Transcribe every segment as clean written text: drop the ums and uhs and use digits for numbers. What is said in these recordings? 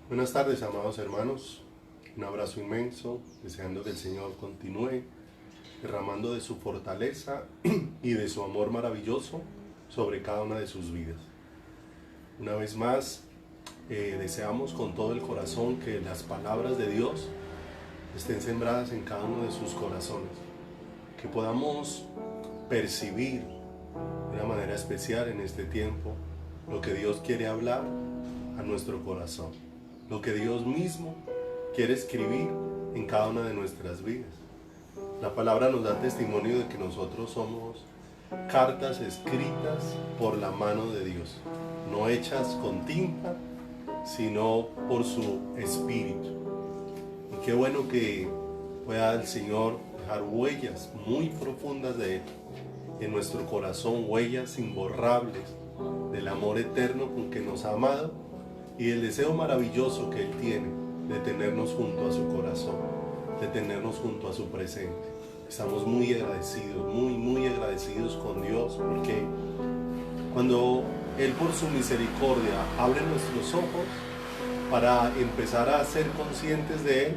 Buenas tardes, amados hermanos. Un abrazo inmenso, deseando que el Señor continúe derramando de su fortaleza y de su amor maravilloso sobre cada una de sus vidas. Una vez más, deseamos con todo el corazón que las palabras de Dios estén sembradas en cada uno de sus corazones, que podamos percibir de una manera especial en este tiempo lo que Dios quiere hablar a nuestro corazón, lo que Dios mismo quiere escribir en cada una de nuestras vidas. La palabra nos da testimonio de que nosotros somos cartas escritas por la mano de Dios, no hechas con tinta, sino por su Espíritu. Y qué bueno que pueda el Señor dejar huellas muy profundas de Él en nuestro corazón, huellas imborrables del amor eterno con que nos ha amado y el deseo maravilloso que Él tiene de tenernos junto a su corazón, de tenernos junto a su presente. Estamos muy agradecidos, muy agradecidos con Dios, porque cuando Él por su misericordia abre nuestros ojos para empezar a ser conscientes de Él,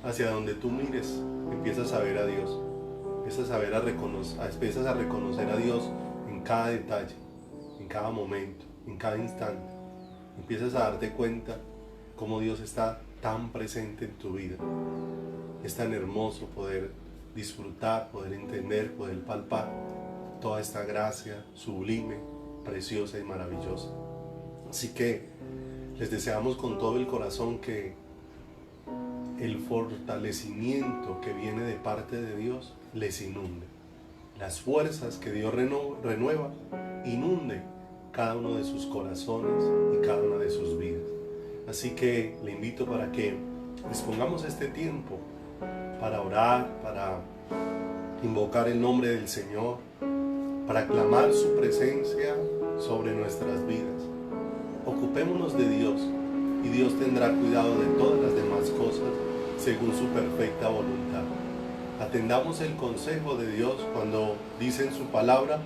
hacia donde tú mires, empiezas a ver a Dios, empiezas a reconocer a Dios en cada detalle, en cada momento, en cada instante. Empiezas a darte cuenta cómo Dios está tan presente en tu vida. Es tan hermoso poder disfrutar, poder entender, poder palpar toda esta gracia sublime, preciosa y maravillosa. Así que les deseamos con todo el corazón que el fortalecimiento que viene de parte de Dios les inunde. Las fuerzas que Dios renueva, inunde cada uno de sus corazones y cada una de sus vidas. Así que le invito para que dispongamos este tiempo para orar, para invocar el nombre del Señor, para clamar su presencia sobre nuestras vidas. Ocupémonos de Dios y Dios tendrá cuidado de todas las demás cosas según su perfecta voluntad. Atendamos el consejo de Dios cuando dice en su palabra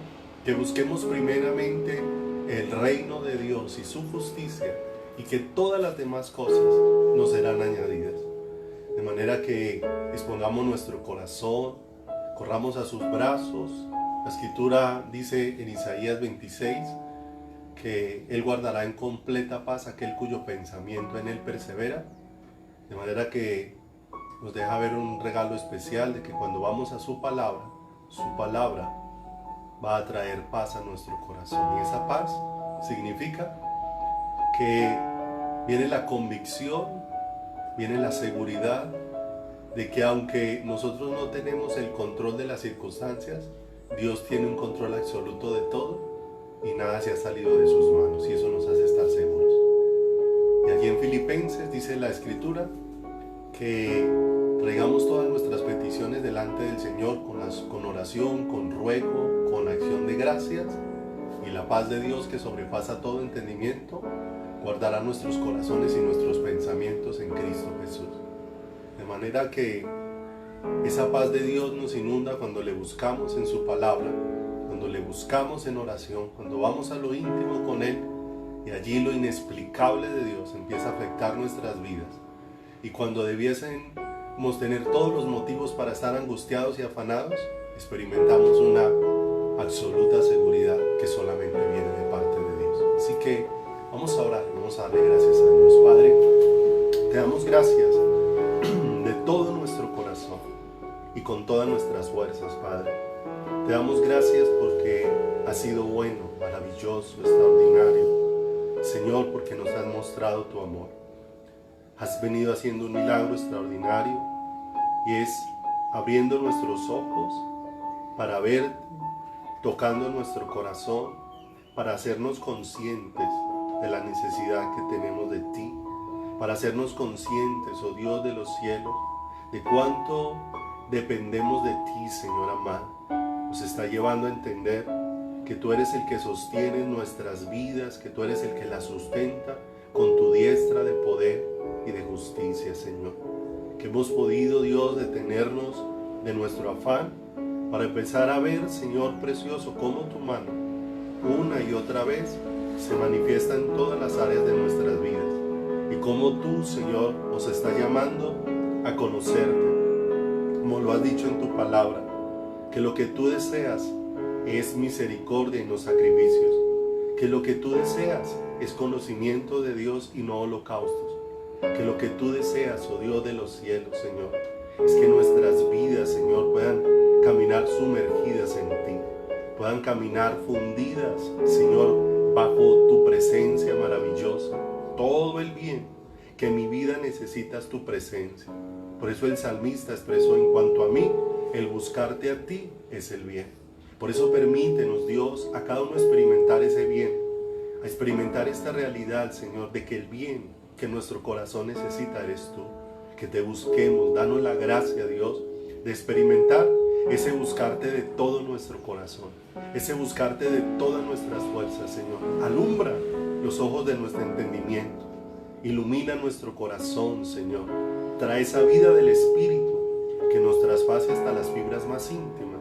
que busquemos primeramente el reino de Dios y su justicia, y que todas las demás cosas nos serán añadidas. De manera que dispongamos nuestro corazón, corramos a sus brazos. La Escritura dice en Isaías 26 que Él guardará en completa paz aquel cuyo pensamiento en Él persevera. De manera que nos deja ver un regalo especial de que cuando vamos a su palabra va a traer paz a nuestro corazón. Y esa paz significa que viene la convicción, viene la seguridad de que aunque nosotros no tenemos el control de las circunstancias, Dios tiene un control absoluto de todo y nada se ha salido de sus manos, y eso nos hace estar seguros. Y allí en Filipenses dice la Escritura que traigamos todas nuestras peticiones delante del Señor con oración, con ruego, con acción de gracias, y la paz de Dios que sobrepasa todo entendimiento guardará nuestros corazones y nuestros pensamientos en Cristo Jesús. De manera que esa paz de Dios nos inunda cuando le buscamos en su palabra, cuando le buscamos en oración, cuando vamos a lo íntimo con Él, y allí lo inexplicable de Dios empieza a afectar nuestras vidas. Y cuando debiésemos tener todos los motivos para estar angustiados y afanados, experimentamos una absoluta seguridad que solamente viene de parte de Dios. Así que vamos a orar, vamos a darle gracias a Dios. Padre, te damos gracias de todo nuestro corazón y con todas nuestras fuerzas, Padre. Te damos gracias porque has sido bueno, maravilloso, extraordinario. Señor, porque nos has mostrado tu amor. Has venido haciendo un milagro extraordinario, y es abriendo nuestros ojos para verte, tocando nuestro corazón, para hacernos conscientes de la necesidad que tenemos de ti, para hacernos conscientes, oh Dios de los cielos, de cuánto dependemos de ti, Señor amado. Nos está llevando a entender que tú eres el que sostiene nuestras vidas, que tú eres el que las sustenta con tu diestra de poder y de justicia, Señor. Que hemos podido, Dios, detenernos de nuestro afán para empezar a ver, Señor precioso, cómo tu mano una y otra vez se manifiesta en todas las áreas de nuestras vidas, y cómo tú, Señor, nos estás llamando a conocerte, como lo has dicho en tu palabra, que lo que tú deseas es misericordia y no sacrificios, que lo que tú deseas es conocimiento de Dios y no holocaustos, que lo que tú deseas, oh Dios de los cielos, Señor, es que nuestras vidas, Señor, puedan caminar sumergidas en ti, puedan caminar fundidas, Señor, bajo tu presencia maravillosa. Todo el bien que mi vida necesitas tu presencia. Por eso el salmista expresó: en cuanto a mí, el buscarte a ti es el bien. Por eso permítenos, Dios, a cada uno experimentar ese bien, a experimentar esta realidad, Señor, de que el bien que nuestro corazón necesita eres tú. Que te busquemos, danos la gracia, Dios, de experimentar ese buscarte de todo nuestro corazón, ese buscarte de todas nuestras fuerzas, Señor. Alumbra los ojos de nuestro entendimiento, ilumina nuestro corazón, Señor. Trae esa vida del Espíritu que nos traspase hasta las fibras más íntimas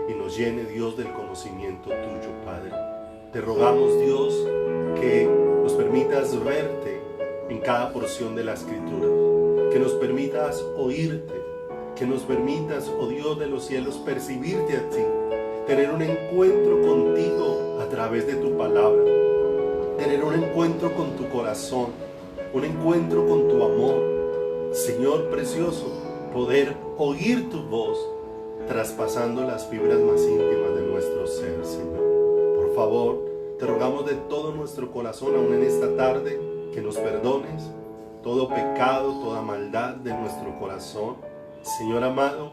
y nos llene, Dios, del conocimiento tuyo, Padre. Te rogamos, Dios, que nos permitas verte en cada porción de la Escritura, que nos permitas oírte, que nos permitas, oh Dios de los cielos, percibirte a ti, tener un encuentro contigo a través de tu palabra, tener un encuentro con tu corazón, un encuentro con tu amor, Señor precioso, poder oír tu voz traspasando las fibras más íntimas de nuestro ser, Señor. Por favor, te rogamos de todo nuestro corazón, aún en esta tarde, que nos perdones todo pecado, toda maldad de nuestro corazón. Señor amado,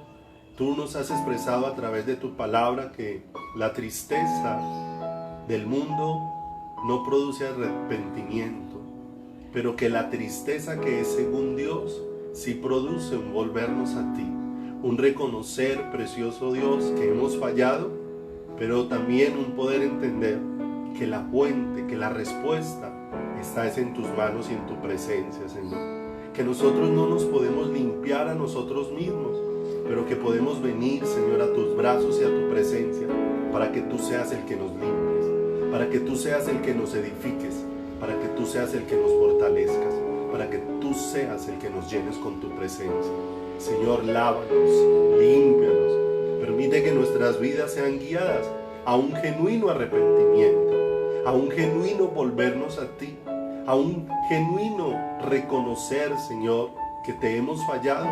tú nos has expresado a través de tu palabra que la tristeza del mundo no produce arrepentimiento, pero que la tristeza que es según Dios sí produce un volvernos a ti, un reconocer, precioso Dios, que hemos fallado, pero también un poder entender que la fuente, que la respuesta está en tus manos y en tu presencia, Señor. Que nosotros no nos podemos limpiar a nosotros mismos, pero que podemos venir, Señor, a tus brazos y a tu presencia, para que tú seas el que nos limpies, para que tú seas el que nos edifiques, para que tú seas el que nos fortalezcas, para que tú seas el que nos llenes con tu presencia. Señor, lávanos, límpianos, permite que nuestras vidas sean guiadas a un genuino arrepentimiento, a un genuino volvernos a ti, a un genuino reconocer, Señor, que te hemos fallado,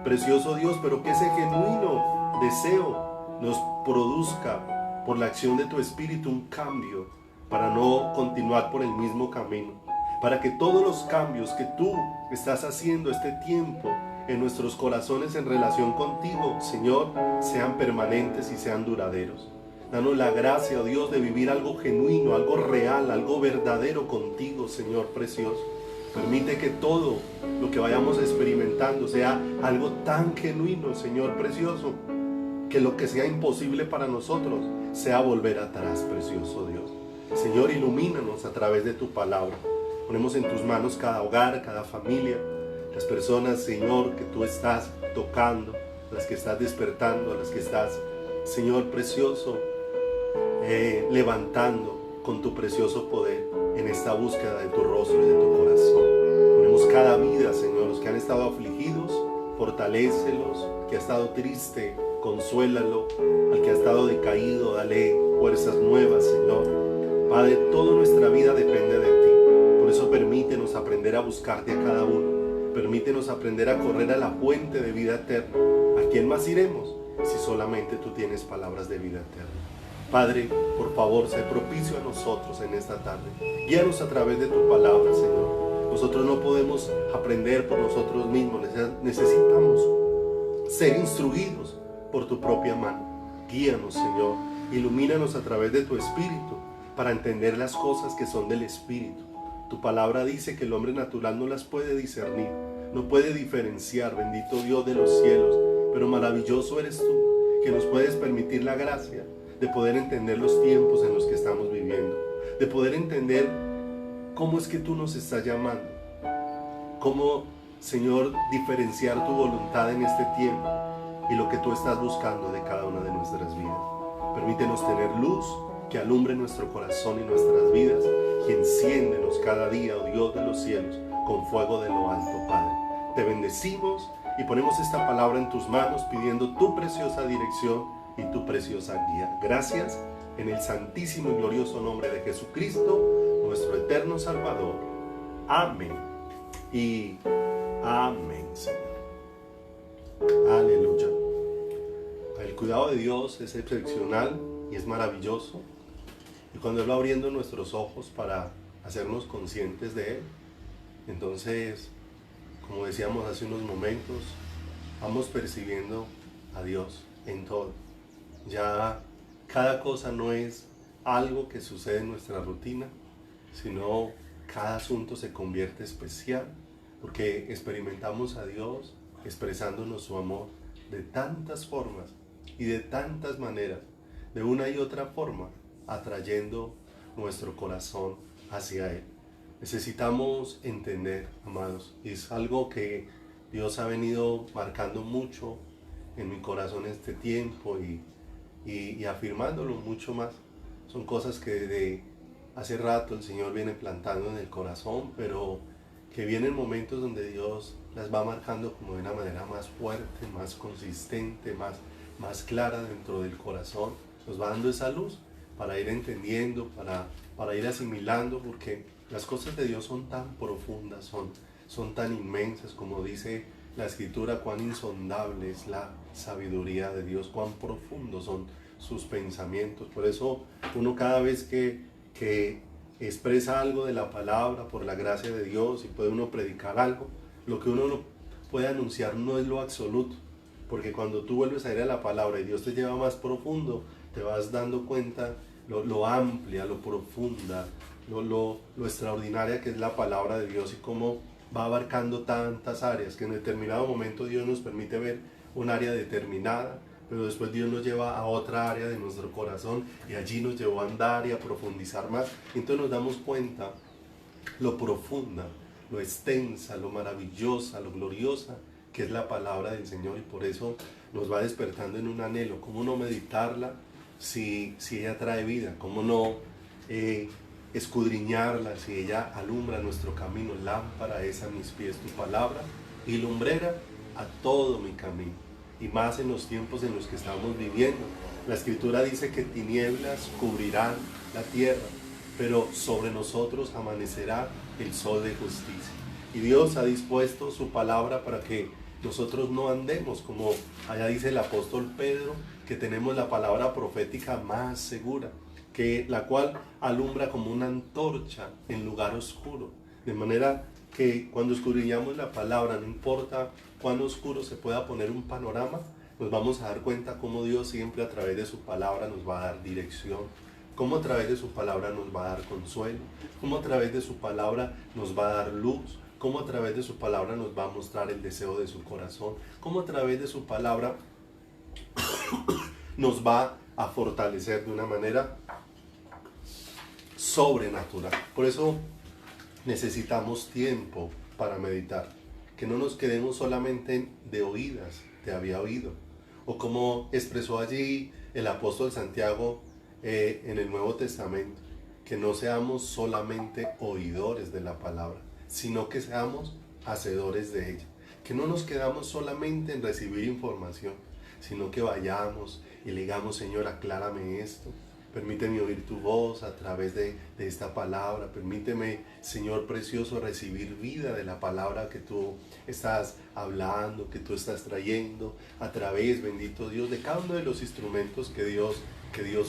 precioso Dios, pero que ese genuino deseo nos produzca por la acción de tu Espíritu un cambio para no continuar por el mismo camino, para que todos los cambios que tú estás haciendo este tiempo en nuestros corazones en relación contigo, Señor, sean permanentes y sean duraderos. Danos la gracia, oh Dios, de vivir algo genuino, algo real, algo verdadero contigo, Señor precioso. Permite que todo lo que vayamos experimentando sea algo tan genuino, Señor precioso, que lo que sea imposible para nosotros sea volver atrás, precioso Dios. Señor, ilumínanos a través de tu palabra. Ponemos en tus manos cada hogar, cada familia, las personas, Señor, que tú estás tocando, las que estás despertando, las que estás, Señor precioso, levantando con tu precioso poder en esta búsqueda de tu rostro y de tu corazón. Ponemos cada vida, Señor, los que han estado afligidos, fortalécelos, que ha estado triste, consuélalo, al que ha estado decaído, dale fuerzas nuevas, Señor. Padre, toda nuestra vida depende de ti, por eso permítenos aprender a buscarte a cada uno, permítenos aprender a correr a la fuente de vida eterna. ¿A quién más iremos si solamente tú tienes palabras de vida eterna? Padre, por favor, sé propicio a nosotros en esta tarde. Guíanos a través de tu palabra, Señor. Nosotros no podemos aprender por nosotros mismos. Necesitamos ser instruidos por tu propia mano. Guíanos, Señor. Ilumínanos a través de tu Espíritu para entender las cosas que son del Espíritu. Tu palabra dice que el hombre natural no las puede discernir, no puede diferenciar, bendito Dios de los cielos. Pero maravilloso eres tú, que nos puedes permitir la gracia de poder entender los tiempos en los que estamos viviendo, de poder entender cómo es que tú nos estás llamando, cómo, Señor, diferenciar tu voluntad en este tiempo y lo que tú estás buscando de cada una de nuestras vidas. Permítenos tener luz que alumbre nuestro corazón y nuestras vidas y enciéndenos cada día, oh Dios de los cielos, con fuego de lo alto, Padre. Te bendecimos y ponemos esta palabra en tus manos pidiendo tu preciosa dirección y tu preciosa guía. Gracias en el santísimo y glorioso nombre de Jesucristo, nuestro eterno Salvador. Amén y amén, Señor. Aleluya. El cuidado de Dios es excepcional y es maravilloso. Y cuando Él va abriendo nuestros ojos para hacernos conscientes de Él, entonces, como decíamos hace unos momentos, vamos percibiendo a Dios en todo. Ya cada cosa no es algo que sucede en nuestra rutina, sino cada asunto se convierte especial, porque experimentamos a Dios expresándonos su amor de tantas formas y de tantas maneras, de una y otra forma, atrayendo nuestro corazón hacia Él. Necesitamos entender, amados, y es algo que Dios ha venido marcando mucho en mi corazón este tiempo y afirmándolo mucho más. Son cosas que desde hace rato el Señor viene plantando en el corazón, pero que vienen momentos donde Dios las va marcando como de una manera más fuerte, más consistente, más clara dentro del corazón. Nos va dando esa luz para ir entendiendo, para ir asimilando, porque las cosas de Dios son tan profundas, son tan inmensas, como dice la Escritura, cuán insondable es la sabiduría de Dios, cuán profundos son sus pensamientos. Por eso uno cada vez que expresa algo de la palabra por la gracia de Dios y puede uno predicar algo, lo que uno no puede anunciar no es lo absoluto, porque cuando tú vuelves a ir a la palabra y Dios te lleva más profundo, te vas dando cuenta lo amplia, lo profunda, lo extraordinaria que es la palabra de Dios y cómo va abarcando tantas áreas que en determinado momento Dios nos permite ver un área determinada, pero después Dios nos lleva a otra área de nuestro corazón y allí nos llevó a andar y a profundizar más. Y entonces nos damos cuenta lo profunda, lo extensa, lo maravillosa, lo gloriosa que es la palabra del Señor, y por eso nos va despertando en un anhelo. ¿Cómo no meditarla si ella trae vida? ¿Cómo no escudriñarla si ella alumbra nuestro camino? Lámpara es a mis pies tu palabra y lumbrera a todo mi camino. Y más en los tiempos en los que estamos viviendo. La Escritura dice que tinieblas cubrirán la tierra, pero sobre nosotros amanecerá el sol de justicia. Y Dios ha dispuesto su palabra para que nosotros no andemos, como allá dice el apóstol Pedro, que tenemos la palabra profética más segura, la cual alumbra como una antorcha en lugar oscuro. De manera que cuando escudriñamos la palabra, no importa cuán oscuro se pueda poner un panorama, nos vamos a dar cuenta cómo Dios siempre a través de su palabra nos va a dar dirección, cómo a través de su palabra nos va a dar consuelo, cómo a través de su palabra nos va a dar luz, cómo a través de su palabra nos va a mostrar el deseo de su corazón, cómo a través de su palabra nos va a fortalecer de una manera sobrenatural. Por eso necesitamos tiempo para meditar, que no nos quedemos solamente de oídas, te había oído, o como expresó allí el apóstol Santiago en el Nuevo Testamento, que no seamos solamente oidores de la palabra, sino que seamos hacedores de ella, que no nos quedamos solamente en recibir información, sino que vayamos y le digamos: Señor, aclárame esto, permíteme oír tu voz a través de esta palabra, permíteme, Señor precioso, recibir vida de la palabra que tú estás hablando, que tú estás trayendo a través, bendito Dios, de cada uno de los instrumentos que Dios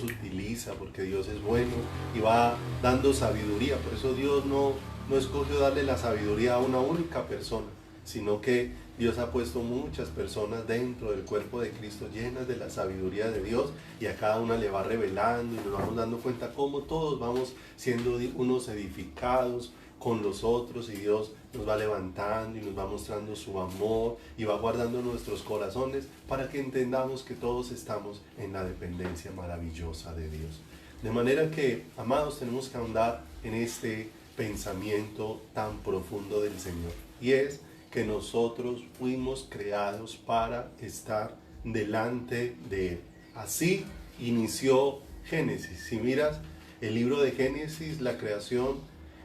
utiliza, porque Dios es bueno y va dando sabiduría. Por eso Dios no escogió darle la sabiduría a una única persona, sino que Dios ha puesto muchas personas dentro del cuerpo de Cristo llenas de la sabiduría de Dios, y a cada una le va revelando y nos vamos dando cuenta cómo todos vamos siendo unos edificados con los otros, y Dios nos va levantando y nos va mostrando su amor y va guardando nuestros corazones para que entendamos que todos estamos en la dependencia maravillosa de Dios. De manera que, amados, tenemos que ahondar en este pensamiento tan profundo del Señor, y es que nosotros fuimos creados para estar delante de Él. Así inició Génesis. Si miras el libro de Génesis, la creación,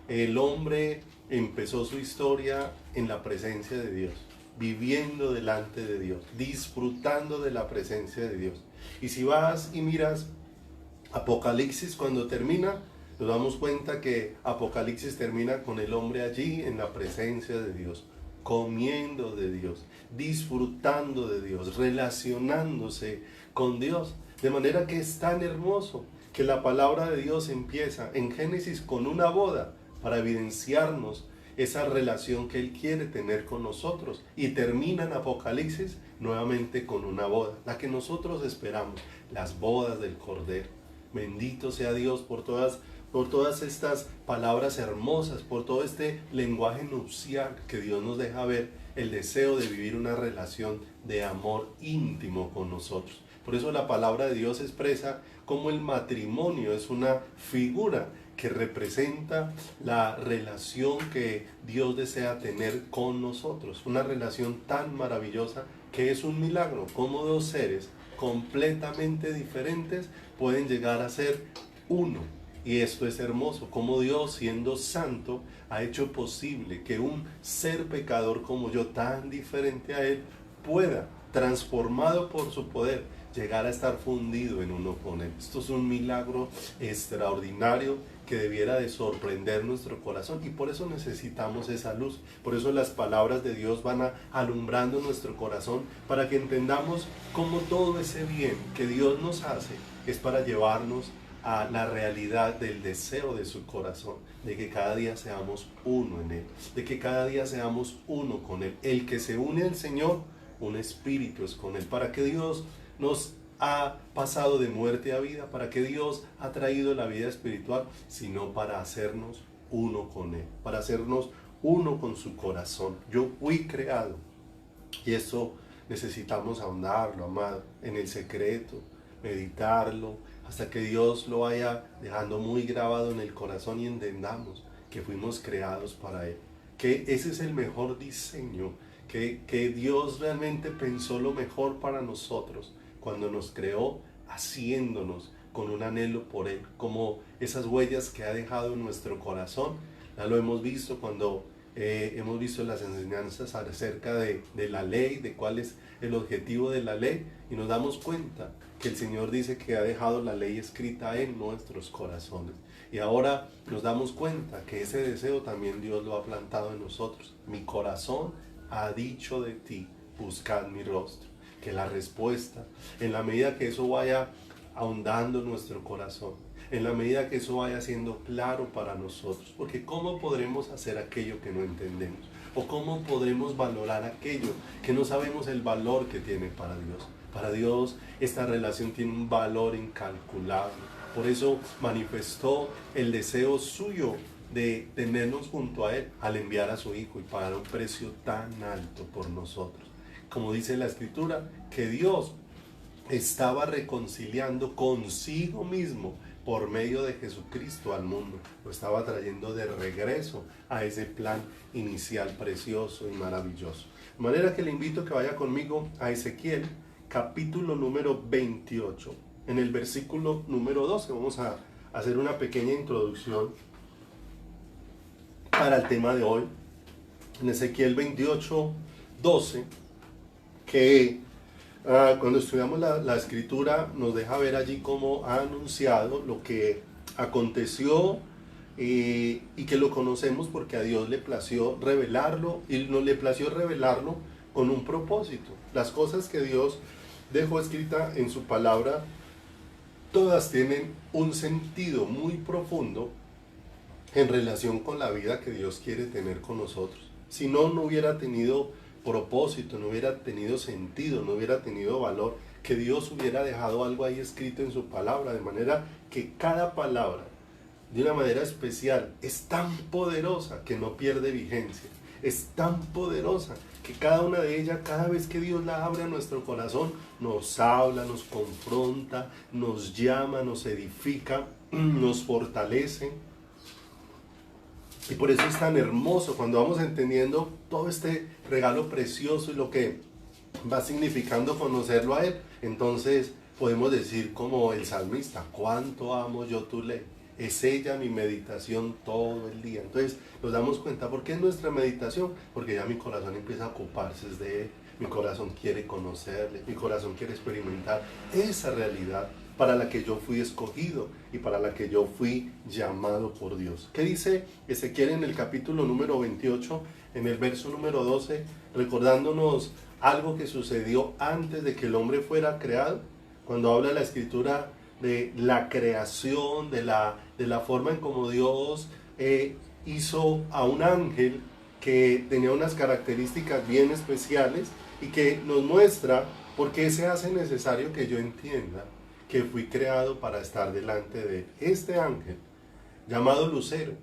el hombre empezó su historia en la presencia de Dios, viviendo delante de Dios, disfrutando de la presencia de Dios. Y si vas y miras Apocalipsis, cuando termina, nos damos cuenta que Apocalipsis termina con el hombre allí en la presencia de Dios, comiendo de Dios, disfrutando de Dios, relacionándose con Dios. De manera que es tan hermoso que la palabra de Dios empieza en Génesis con una boda para evidenciarnos esa relación que Él quiere tener con nosotros, y termina en Apocalipsis nuevamente con una boda, la que nosotros esperamos, las bodas del Cordero. Bendito sea Dios por todas estas palabras hermosas, por todo este lenguaje nupcial que Dios nos deja ver, el deseo de vivir una relación de amor íntimo con nosotros. Por eso la palabra de Dios expresa cómo el matrimonio es una figura que representa la relación que Dios desea tener con nosotros. Una relación tan maravillosa que es un milagro, como dos seres completamente diferentes pueden llegar a ser uno. Y esto es hermoso, como Dios, siendo santo, ha hecho posible que un ser pecador como yo, tan diferente a Él, pueda, transformado por su poder, llegar a estar fundido en uno con Él. Esto es un milagro extraordinario que debiera de sorprender nuestro corazón, y por eso necesitamos esa luz. Por eso las palabras de Dios van alumbrando nuestro corazón, para que entendamos cómo todo ese bien que Dios nos hace es para llevarnos a la realidad del deseo de su corazón, de que cada día seamos uno en Él, de que cada día seamos uno con Él. El que se une al Señor, un espíritu es con Él. Para que Dios nos ha pasado de muerte a vida, para que Dios ha traído la vida espiritual, sino para hacernos uno con Él, para hacernos uno con su corazón. Yo fui creado, y eso necesitamos ahondarlo, amado, en el secreto, meditarlo, hasta que Dios lo vaya dejando muy grabado en el corazón y entendamos que fuimos creados para Él, que ese es el mejor diseño, que Dios realmente pensó lo mejor para nosotros cuando nos creó, haciéndonos con un anhelo por Él, como esas huellas que ha dejado en nuestro corazón. Ya lo hemos visto cuando hemos visto las enseñanzas acerca de la ley, de cuál es el objetivo de la ley, y nos damos cuenta que el Señor dice que ha dejado la ley escrita en nuestros corazones. Y ahora nos damos cuenta que ese deseo también Dios lo ha plantado en nosotros. Mi corazón ha dicho de ti, buscad mi rostro. Que la respuesta, en la medida que eso vaya ahondando en nuestro corazón, en la medida que eso vaya siendo claro para nosotros, porque ¿cómo podremos hacer aquello que no entendemos? ¿O cómo podremos valorar aquello que no sabemos el valor que tiene para Dios? Para Dios esta relación tiene un valor incalculable. Por eso manifestó el deseo suyo de tenernos junto a Él al enviar a su Hijo y pagar un precio tan alto por nosotros. Como dice la Escritura, que Dios estaba reconciliando consigo mismo por medio de Jesucristo al mundo. Lo estaba trayendo de regreso a ese plan inicial precioso y maravilloso. De manera que le invito a que vaya conmigo a Ezequiel, capítulo número 28. En el versículo número 12 vamos a hacer una pequeña introducción para el tema de hoy. En Ezequiel 28, 12, que cuando estudiamos la escritura nos deja ver allí cómo ha anunciado lo que aconteció, y que lo conocemos porque a Dios le plació revelarlo, y no le plació revelarlo con un propósito. Las cosas que Dios dejó escrita en su palabra, todas tienen un sentido muy profundo en relación con la vida que Dios quiere tener con nosotros. Si no, no hubiera tenido propósito, no hubiera tenido sentido, no hubiera tenido valor que Dios hubiera dejado algo ahí escrito en su palabra, de manera que cada palabra, de una manera especial, es tan poderosa que no pierde vigencia, es tan poderosa que cada una de ellas, cada vez que Dios la abre a nuestro corazón, nos habla, nos confronta, nos llama, nos edifica, nos fortalece. Y por eso es tan hermoso cuando vamos entendiendo todo este regalo precioso y lo que va significando conocerlo a Él. Entonces podemos decir como el salmista: cuánto amo yo tu ley, Es ella mi meditación todo el día. Entonces nos damos cuenta, ¿por qué es nuestra meditación? Porque ya mi corazón empieza a ocuparse de Él, mi corazón quiere conocerle, mi corazón quiere experimentar esa realidad para la que yo fui escogido y para la que yo fui llamado por Dios. ¿Qué dice Ezequiel en el capítulo número 28, en el verso número 12, recordándonos algo que sucedió antes de que el hombre fuera creado? Cuando habla la escritura de la creación, de la forma en como Dios hizo a un ángel que tenía unas características bien especiales y que nos muestra por qué se hace necesario que yo entienda que fui creado para estar delante de este ángel llamado Lucero.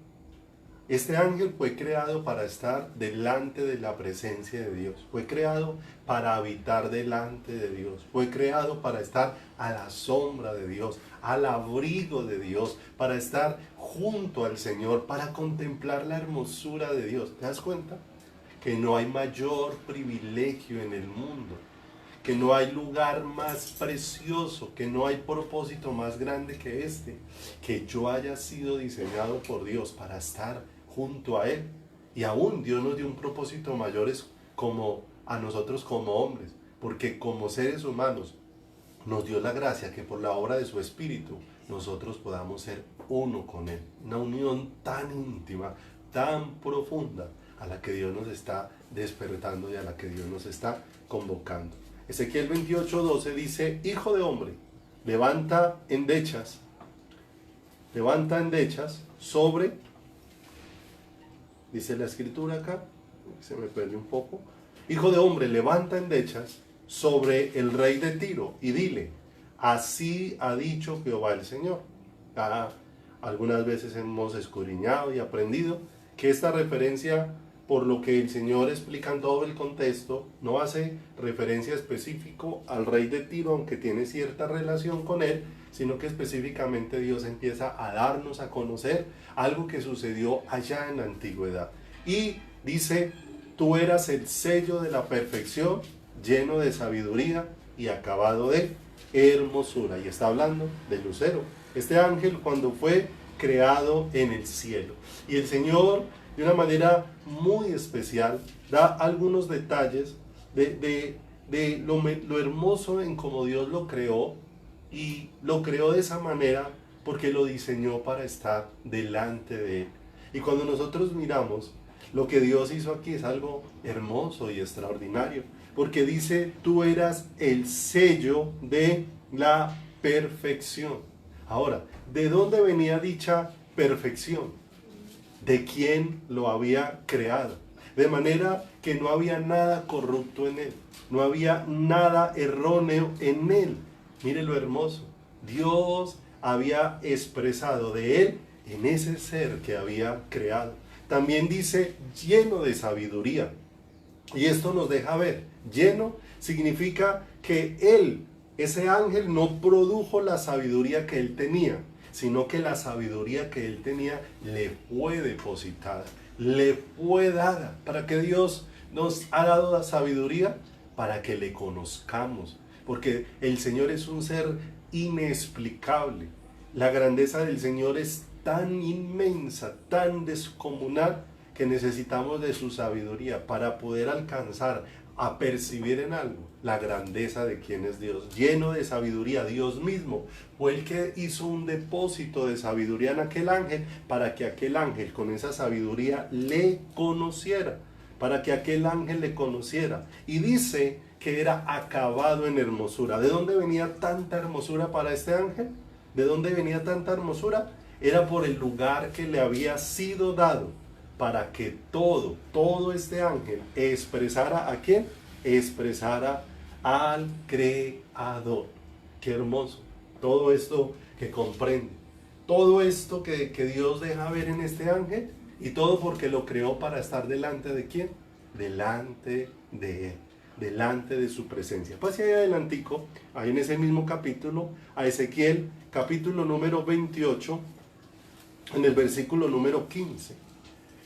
Este ángel fue creado para estar delante de la presencia de Dios. Fue creado para habitar delante de Dios. Fue creado para estar a la sombra de Dios, al abrigo de Dios, para estar junto al Señor, para contemplar la hermosura de Dios. ¿Te das cuenta? Que no hay mayor privilegio en el mundo, que no hay lugar más precioso, que no hay propósito más grande que este, que yo haya sido diseñado por Dios para estar junto a Él. Y aún Dios nos dio un propósito mayor como a nosotros como hombres, porque como seres humanos nos dio la gracia que por la obra de su Espíritu nosotros podamos ser uno con Él. Una unión tan íntima, tan profunda, a la que Dios nos está despertando y a la que Dios nos está convocando. Ezequiel 28:12 dice: Hijo de hombre, levanta endechas sobre, dice la escritura acá, se me perdió un poco. Hijo de hombre, levanta endechas sobre el rey de Tiro y dile: así ha dicho Jehová el Señor. Algunas veces hemos escudriñado y aprendido que esta referencia, por lo que el Señor explica en todo el contexto, no hace referencia específico al rey de Tiro, aunque tiene cierta relación con él, sino que específicamente Dios empieza a darnos a conocer algo que sucedió allá en la antigüedad. Y dice: tú eras el sello de la perfección, lleno de sabiduría y acabado de hermosura. Y está hablando de Lucero, este ángel cuando fue creado en el cielo. Y el Señor, de una manera muy especial, da algunos detalles de lo hermoso en cómo Dios lo creó, y lo creó de esa manera porque lo diseñó para estar delante de Él. Y cuando nosotros miramos lo que Dios hizo aquí, es algo hermoso y extraordinario, porque dice: tú eras el sello de la perfección. Ahora, ¿de dónde venía dicha perfección? De quién lo había creado, de manera que no había nada corrupto en Él, no había nada erróneo en Él. Mire lo hermoso, Dios había expresado de Él en ese ser que había creado. También dice: lleno de sabiduría. Y esto nos deja ver, lleno significa que Él, ese ángel, no produjo la sabiduría que Él tenía, sino que la sabiduría que Él tenía le fue depositada, le fue dada. ¿Para qué Dios nos ha dado la sabiduría? Para que le conozcamos, porque el Señor es un ser inexplicable. La grandeza del Señor es tan inmensa, tan descomunal, que necesitamos de su sabiduría para poder alcanzar a percibir en algo la grandeza de quién es Dios. Lleno de sabiduría, Dios mismo fue el que hizo un depósito de sabiduría en aquel ángel, para que aquel ángel con esa sabiduría le conociera, para que aquel ángel le conociera. Y dice que era acabado en hermosura. ¿De dónde venía tanta hermosura para este ángel? ¿De dónde venía tanta hermosura? Era por el lugar que le había sido dado, para que todo este ángel expresara ¿a quién? Expresara al Creador. Qué hermoso. Todo esto que comprende, todo esto que Dios deja ver en este ángel, y todo porque lo creó para estar delante de ¿quién? Delante de Él, delante de su presencia. Pase ahí adelantico, ahí en ese mismo capítulo, a Ezequiel, capítulo número 28, en el versículo número 15.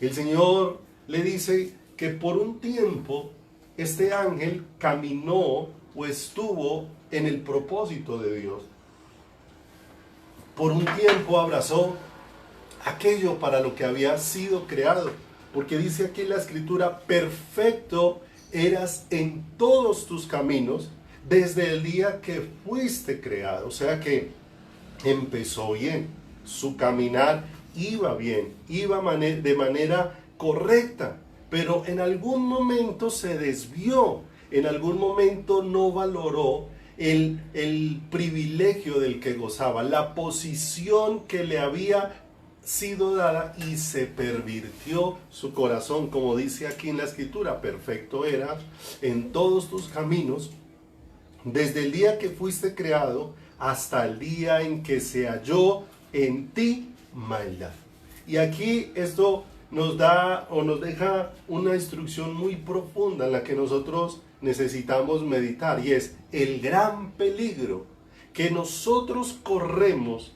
El Señor le dice que por un tiempo este ángel caminó o estuvo en el propósito de Dios. Por un tiempo abrazó aquello para lo que había sido creado. Porque dice aquí en la Escritura, perfecto eras en todos tus caminos desde el día que fuiste creado. O sea que empezó bien, su caminar iba bien, iba de manera correcta, pero en algún momento se desvió, en algún momento no valoró el privilegio del que gozaba, la posición que le había sido dada, y se pervirtió su corazón, como dice aquí en la Escritura, perfecto era en todos tus caminos desde el día que fuiste creado hasta el día en que se halló en ti maldad. Y aquí esto nos da o nos deja una instrucción muy profunda en la que nosotros necesitamos meditar, y es el gran peligro que nosotros corremos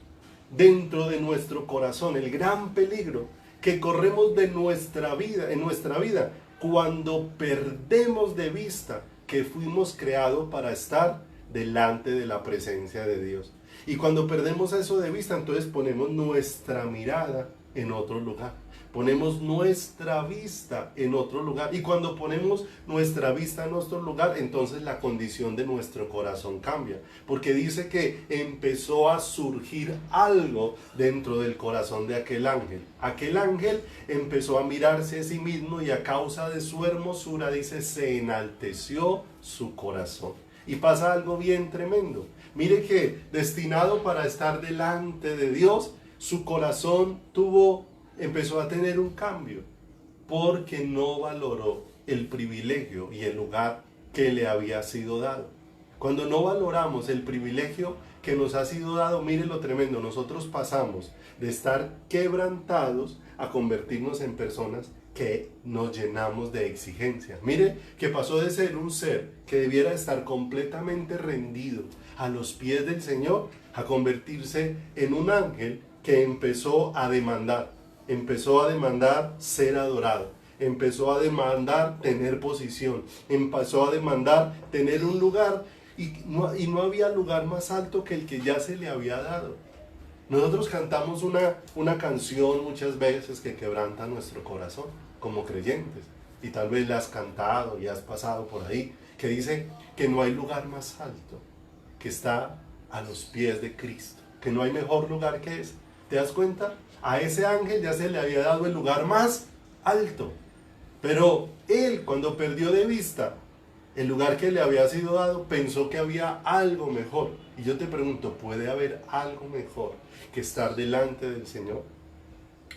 dentro de nuestro corazón, el gran peligro que corremos de nuestra vida, en nuestra vida, cuando perdemos de vista que fuimos creados para estar delante de la presencia de Dios. Y cuando perdemos eso de vista, entonces ponemos nuestra mirada en otro lugar. Ponemos nuestra vista en otro lugar. Y cuando ponemos nuestra vista en otro lugar, entonces la condición de nuestro corazón cambia. Porque dice que empezó a surgir algo dentro del corazón de aquel ángel. Aquel ángel empezó a mirarse a sí mismo, y a causa de su hermosura, dice, se enalteció su corazón. Y pasa algo bien tremendo. Mire que destinado para estar delante de Dios, su corazón empezó a tener un cambio, porque no valoró el privilegio y el lugar que le había sido dado. Cuando no valoramos el privilegio que nos ha sido dado, mire lo tremendo, nosotros pasamos de estar quebrantados a convertirnos en personas que nos llenamos de exigencia. Mire que pasó de ser un ser que debiera estar completamente rendido a los pies del Señor, a convertirse en un ángel que empezó a demandar ser adorado, empezó a demandar tener posición, empezó a demandar tener un lugar, y no había lugar más alto que el que ya se le había dado. Nosotros cantamos una canción muchas veces que quebranta nuestro corazón como creyentes, y tal vez la has cantado y has pasado por ahí, que dice que no hay lugar más alto que está a los pies de Cristo, que no hay mejor lugar que ese. ¿Te das cuenta? A ese ángel ya se le había dado el lugar más alto, pero él, cuando perdió de vista el lugar que le había sido dado, pensó que había algo mejor. Y yo te pregunto, ¿puede haber algo mejor que estar delante del Señor?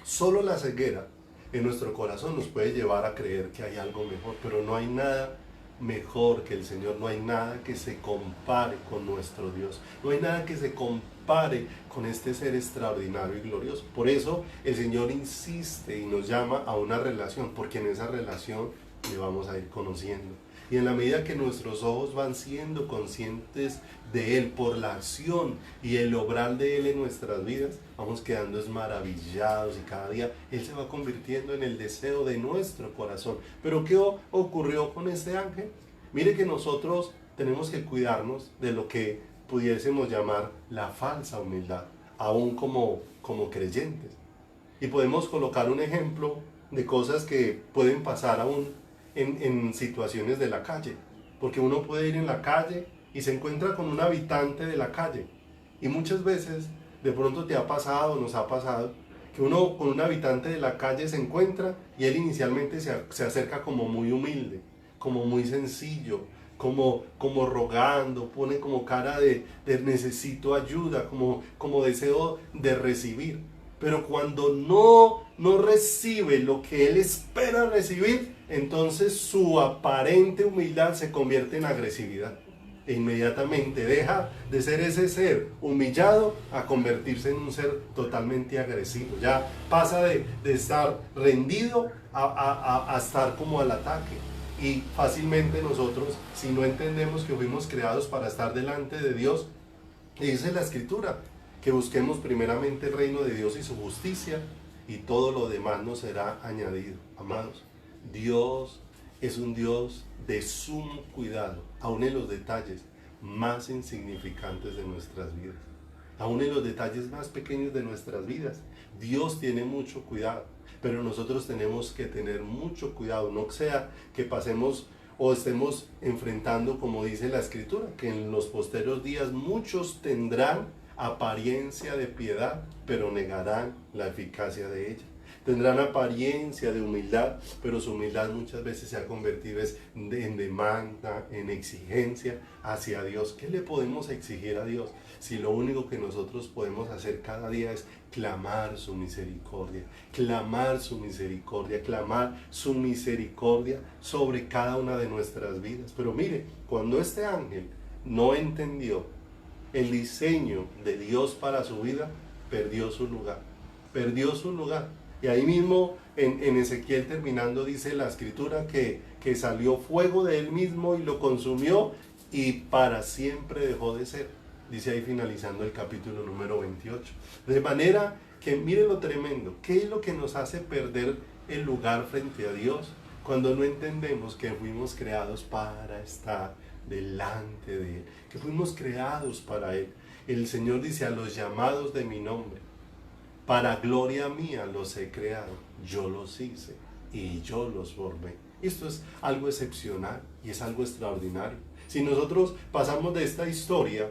Solo la ceguera en nuestro corazón nos puede llevar a creer que hay algo mejor, pero no hay nada mejor que el Señor, no hay nada que se compare con nuestro Dios, no hay nada que se compare con este ser extraordinario y glorioso. Por eso el Señor insiste y nos llama a una relación, porque en esa relación le vamos a ir conociendo. Y en la medida que nuestros ojos van siendo conscientes de Él por la acción y el obrar de Él en nuestras vidas, vamos quedando maravillados, y cada día Él se va convirtiendo en el deseo de nuestro corazón. Pero ¿qué ocurrió con este ángel? Mire que nosotros tenemos que cuidarnos de lo que pudiésemos llamar la falsa humildad, aún como creyentes. Y podemos colocar un ejemplo de cosas que pueden pasar aún en situaciones de la calle, porque uno puede ir en la calle y se encuentra con un habitante de la calle, y muchas veces de pronto te ha pasado, nos ha pasado, que uno con un habitante de la calle se encuentra, y él inicialmente se acerca como muy humilde, como muy sencillo, como rogando, pone como cara de necesito ayuda, como deseo de recibir. Pero cuando no recibe lo que él espera recibir, entonces su aparente humildad se convierte en agresividad. E inmediatamente deja de ser ese ser humillado a convertirse en un ser totalmente agresivo. Ya pasa de estar rendido a estar como al ataque. Y fácilmente nosotros, si no entendemos que fuimos creados para estar delante de Dios, dice la Escritura, que busquemos primeramente el reino de Dios y su justicia, y todo lo demás nos será añadido. Amados, Dios es un Dios de sumo cuidado, aún en los detalles más insignificantes de nuestras vidas. aún en los detalles más pequeños de nuestras vidas. Dios tiene mucho cuidado, pero nosotros tenemos que tener mucho cuidado, no sea que pasemos o estemos enfrentando, como dice la Escritura, que en los posteriores días muchos tendrán apariencia de piedad, pero negarán la eficacia de ella. Tendrán apariencia de humildad, pero su humildad muchas veces se ha convertido en demanda, en exigencia hacia Dios. ¿Qué le podemos exigir a Dios si lo único que nosotros podemos hacer cada día es clamar su misericordia, clamar su misericordia, clamar su misericordia sobre cada una de nuestras vidas? Pero mire, cuando este ángel no entendió el diseño de Dios para su vida, perdió su lugar, perdió su lugar. Y ahí mismo en Ezequiel terminando dice la Escritura que salió fuego de él mismo y lo consumió y para siempre dejó de ser. Dice ahí finalizando el capítulo número 28. De manera que mire lo tremendo, ¿qué es lo que nos hace perder el lugar frente a Dios? Cuando no entendemos que fuimos creados para estar delante de Él, que fuimos creados para Él. El Señor dice: a los llamados de mi nombre, para gloria mía los he creado, yo los hice y yo los formé. Esto es algo excepcional y es algo extraordinario. Si nosotros pasamos de esta historia,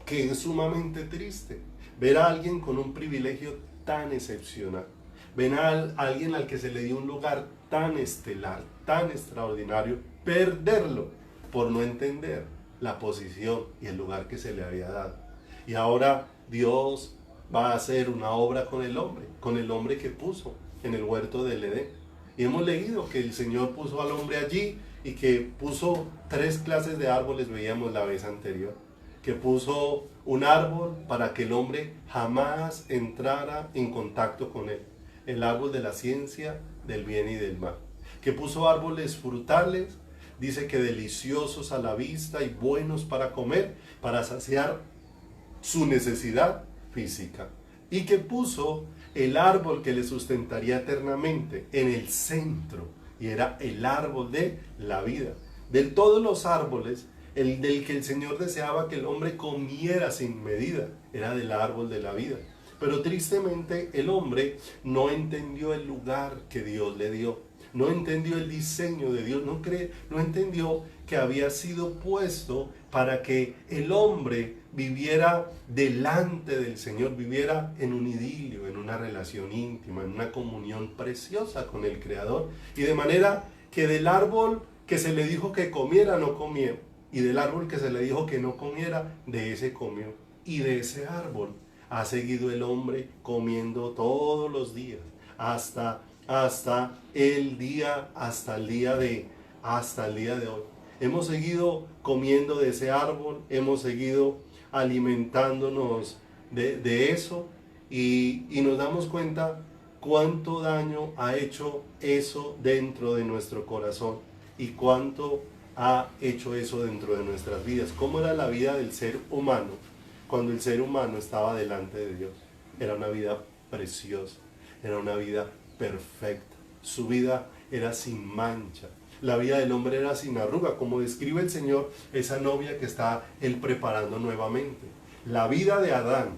que es sumamente triste, ver a alguien con un privilegio tan excepcional, ver a alguien al que se le dio un lugar tan estelar, tan extraordinario, perderlo por no entender la posición y el lugar que se le había dado. Y ahora Dios va a hacer una obra con el hombre que puso en el huerto del Edén. Y hemos leído que el Señor puso al hombre allí y que puso 3 clases de árboles, veíamos la vez anterior, que puso un árbol para que el hombre jamás entrara en contacto con él, el árbol de la ciencia del bien y del mal, que puso árboles frutales, dice que deliciosos a la vista y buenos para comer, para saciar su necesidad física, y que puso el árbol que le sustentaría eternamente en el centro, y era el árbol de la vida. De todos los árboles, el del que el Señor deseaba que el hombre comiera sin medida era del árbol de la vida. Pero tristemente el hombre no entendió el lugar que Dios le dio, no entendió el diseño de Dios, no entendió que había sido puesto para que el hombre viviera delante del Señor, viviera en un idilio, en una relación íntima, en una comunión preciosa con el Creador. Y de manera que del árbol que se le dijo que comiera, no comió. Y del árbol que se le dijo que no comiera, de ese comió. Y de ese árbol ha seguido el hombre comiendo todos los días, hasta el día de hoy. Hemos seguido comiendo de ese árbol, hemos seguido alimentándonos de eso y nos damos cuenta cuánto daño ha hecho eso dentro de nuestro corazón y cuánto ha hecho eso dentro de nuestras vidas. ¿Cómo era la vida del ser humano cuando el ser humano estaba delante de Dios? Era una vida preciosa, era una vida perfecta, su vida era sin mancha. La vida del hombre era sin arruga, como describe el Señor esa novia que está Él preparando nuevamente. La vida de Adán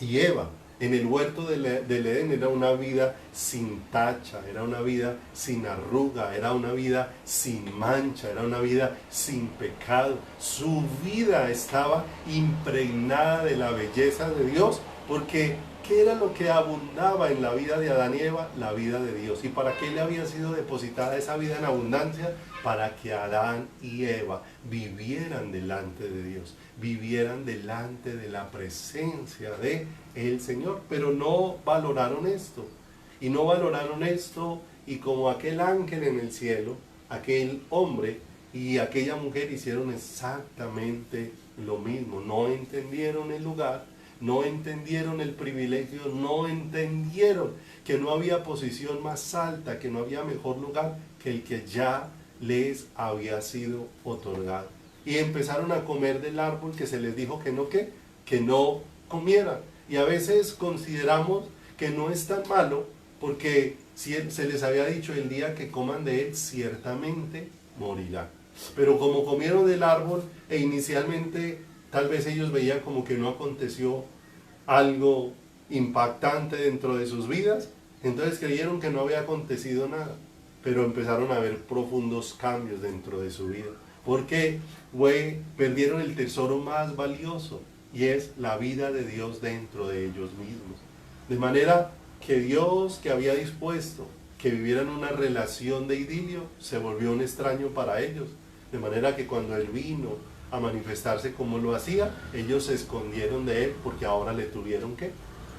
y Eva en el huerto del Edén era una vida sin tacha, era una vida sin arruga, era una vida sin mancha, era una vida sin pecado. Su vida estaba impregnada de la belleza de Dios, porque ¿qué era lo que abundaba en la vida de Adán y Eva? La vida de Dios. ¿Y para qué le había sido depositada esa vida en abundancia? Para que Adán y Eva vivieran delante de Dios, vivieran delante de la presencia de el Señor. Pero no valoraron esto. Y no valoraron esto, y como aquel ángel en el cielo, aquel hombre y aquella mujer hicieron exactamente lo mismo. No entendieron el lugar, no entendieron el privilegio, no entendieron que no había posición más alta, que no había mejor lugar que el que ya les había sido otorgado. Y empezaron a comer del árbol que se les dijo que no comieran. Y a veces consideramos que no es tan malo, porque se les había dicho: el día que coman de él ciertamente morirán. Pero como comieron del árbol e inicialmente Tal vez ellos veían como que no aconteció algo impactante dentro de sus vidas, entonces creyeron que no había acontecido nada, pero empezaron a ver profundos cambios dentro de su vida, porque perdieron el tesoro más valioso, y es la vida de Dios dentro de ellos mismos. De manera que Dios, que había dispuesto que vivieran una relación de idilio, se volvió un extraño para ellos. De manera que cuando Él vino a manifestarse como lo hacía, ellos se escondieron de Él, porque ahora le tuvieron ¿qué?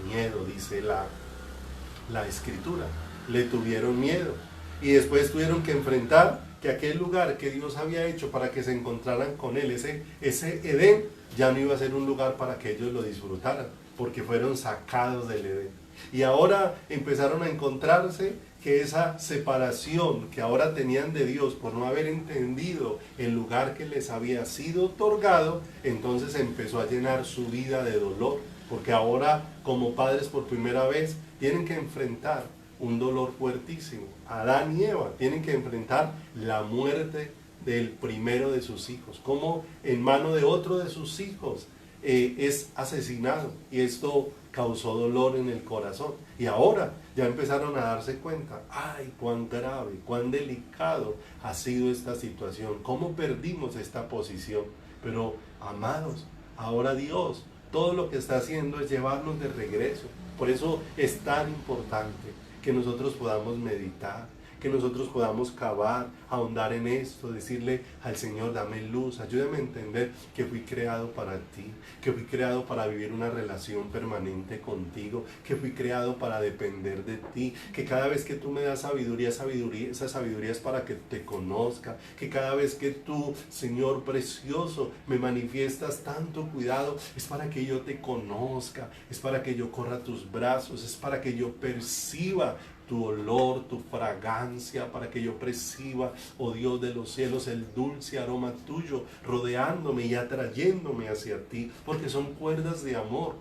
Miedo, dice la Escritura. Le tuvieron miedo. Y después tuvieron que enfrentar que aquel lugar que Dios había hecho para que se encontraran con Él, ese Edén, ya no iba a ser un lugar para que ellos lo disfrutaran, porque fueron sacados del Edén. Y ahora empezaron a encontrarse que esa separación que ahora tenían de Dios por no haber entendido el lugar que les había sido otorgado, entonces empezó a llenar su vida de dolor, porque ahora como padres por primera vez tienen que enfrentar un dolor fuertísimo. Adán y Eva tienen que enfrentar la muerte del primero de sus hijos, como en mano de otro de sus hijos es asesinado, y esto causó dolor en el corazón. Y ahora ya empezaron a darse cuenta, ay, cuán grave, cuán delicado ha sido esta situación, cómo perdimos esta posición. Pero amados, ahora Dios todo lo que está haciendo es llevarnos de regreso. Por eso es tan importante que nosotros podamos meditar, que nosotros podamos cavar, ahondar en esto, decirle al Señor, dame luz, ayúdame a entender que fui creado para ti, que fui creado para vivir una relación permanente contigo, que fui creado para depender de ti, que cada vez que tú me das sabiduría, esa sabiduría es para que te conozca, que cada vez que tú, Señor precioso, me manifiestas tanto cuidado, es para que yo te conozca, es para que yo corra a tus brazos, es para que yo perciba tu olor, tu fragancia, para que yo perciba, oh Dios de los cielos, el dulce aroma tuyo rodeándome y atrayéndome hacia ti, porque son cuerdas de amor